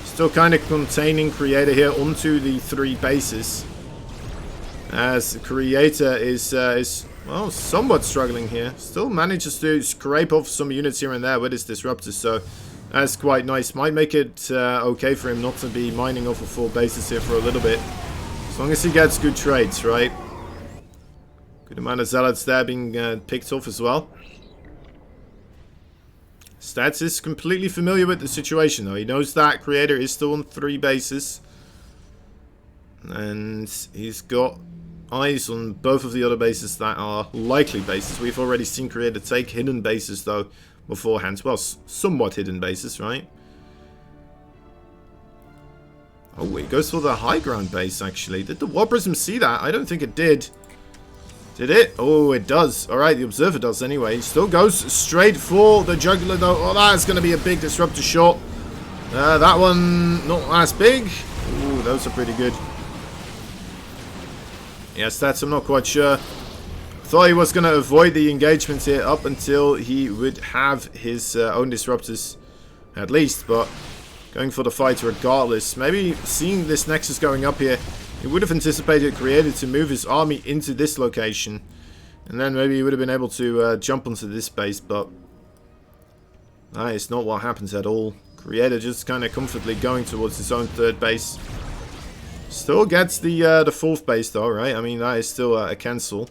Still kind of containing Creator here onto the 3 bases. As Creator is well, somewhat struggling here. Still manages to scrape off some units here and there with his disruptors. So that's quite nice. Might make it okay for him not to be mining off of 4 bases here for a little bit. As long as he gets good trades, right? Good amount of zealots there being picked off as well. Stats is completely familiar with the situation though. He knows that Creator is still on 3 bases. And he's got eyes on both of the other bases that are likely bases. We've already seen Creator take hidden bases though beforehand. Well, somewhat hidden bases, right? Oh, he goes for the high ground base actually. Did the War Prism see that? I don't think it did. Did it? Oh, it does. Alright, the Observer does anyway. Still goes straight for the Jugular though. Oh, that's going to be a big disruptor shot. That one not as big. Ooh, those are pretty good. Yeah, Stats, I'm not quite sure. Thought he was going to avoid the engagement here up until he would have his own disruptors. At least, but going for the fight regardless. Maybe seeing this Nexus going up here, he would have anticipated Creator to move his army into this location. And then maybe he would have been able to jump onto this base, but that is not what happens at all. Creator just kind of comfortably going towards his own 3rd base. Still gets the 4th base though, right? I mean, that is still a cancel.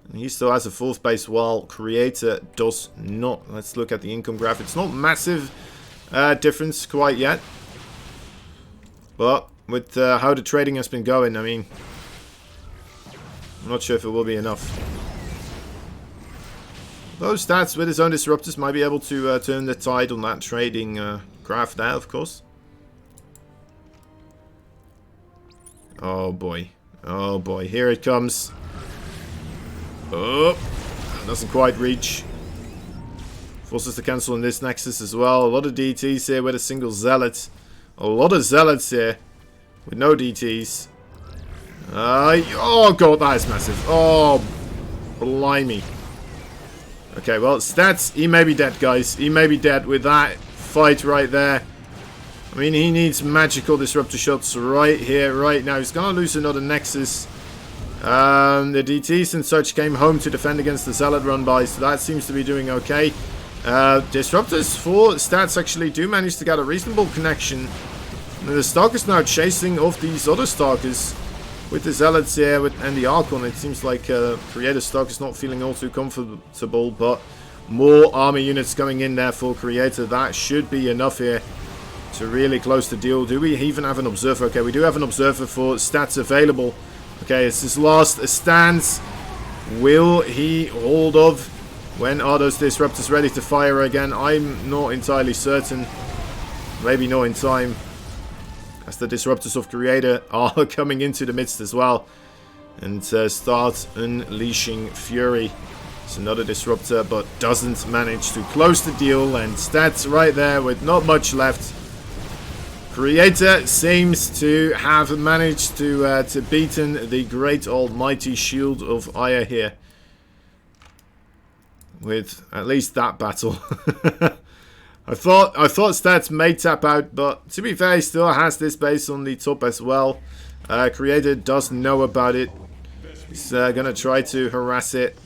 And he still has a 4th base while Creator does not. Let's look at the income graph. It's not massive difference quite yet. But with how the trading has been going, I mean, I'm not sure if it will be enough. Those Stats with his own disruptors might be able to turn the tide on that trading graph there, of course. Oh boy. Oh boy. Here it comes. Oh. Doesn't quite reach. Forces to cancel on this Nexus as well. A lot of DTs here with a single Zealot. A lot of Zealots here with no DTs. Oh god, that is massive. Oh, blimey. Okay, well, Stats, he may be dead, guys. He may be dead with that fight right there. I mean, he needs magical disruptor shots right here, right now. He's going to lose another Nexus. The DTs and such came home to defend against the Zealot run by, so that seems to be doing okay. Disruptors for Stats actually do manage to get a reasonable connection. And the Stalker's now chasing off these other Stalkers with the Zealots here and the Archon. It seems like Creator Stalker's not feeling all too comfortable, but more army units coming in there for Creator. That should be enough here to really close the deal. Do we even have an Observer? Okay, we do have an Observer for Stats available. Okay, it's his last stance. Will he hold off? When are those Disruptors ready to fire again? I'm not entirely certain. Maybe not in time. As the Disruptors of Creator are coming into the midst as well. And start unleashing fury. It's another Disruptor, but doesn't manage to close the deal. And Stats right there with not much left. Creator seems to have managed to beaten the great almighty Shield of Aya here. With at least that battle. I thought Stats may tap out, but to be fair, he still has this base on the top as well. Creator does know about it. He's gonna try to harass it.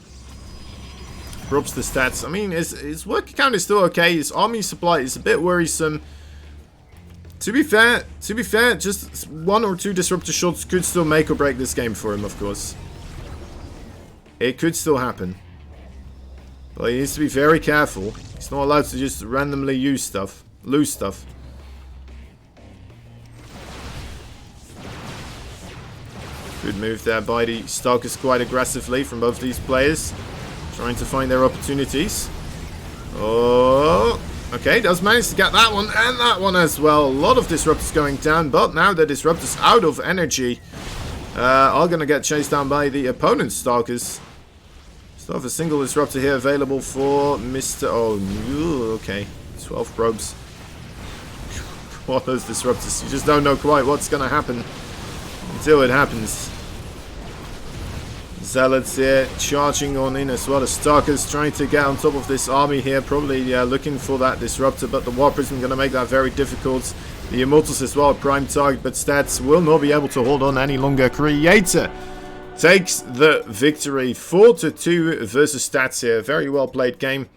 Drops the Stats. I mean, his work count is still okay. His army supply is a bit worrisome. To be fair, just 1 or 2 disruptor shots could still make or break this game for him, of course. It could still happen. But he needs to be very careful. He's not allowed to just randomly lose stuff. Good move there by the Stalkers quite aggressively from both these players. Trying to find their opportunities. Oh, Okay, does manage to get that one and that one as well. A lot of disruptors going down, but now the disruptors out of energy are going to get chased down by the opponent's Stalkers. Still have a single disruptor here available for Mr. Oh, okay. 12 probes. What those disruptors? You just don't know quite what's going to happen until it happens. Zealots here charging on in as well as Stalkers trying to get on top of this army here, probably looking for that disruptor, but the War Prism going to make that very difficult. The Immortals as well, prime target, but Stats will not be able to hold on any longer. Creator takes the victory, 4-2 versus Stats here. Very well played game.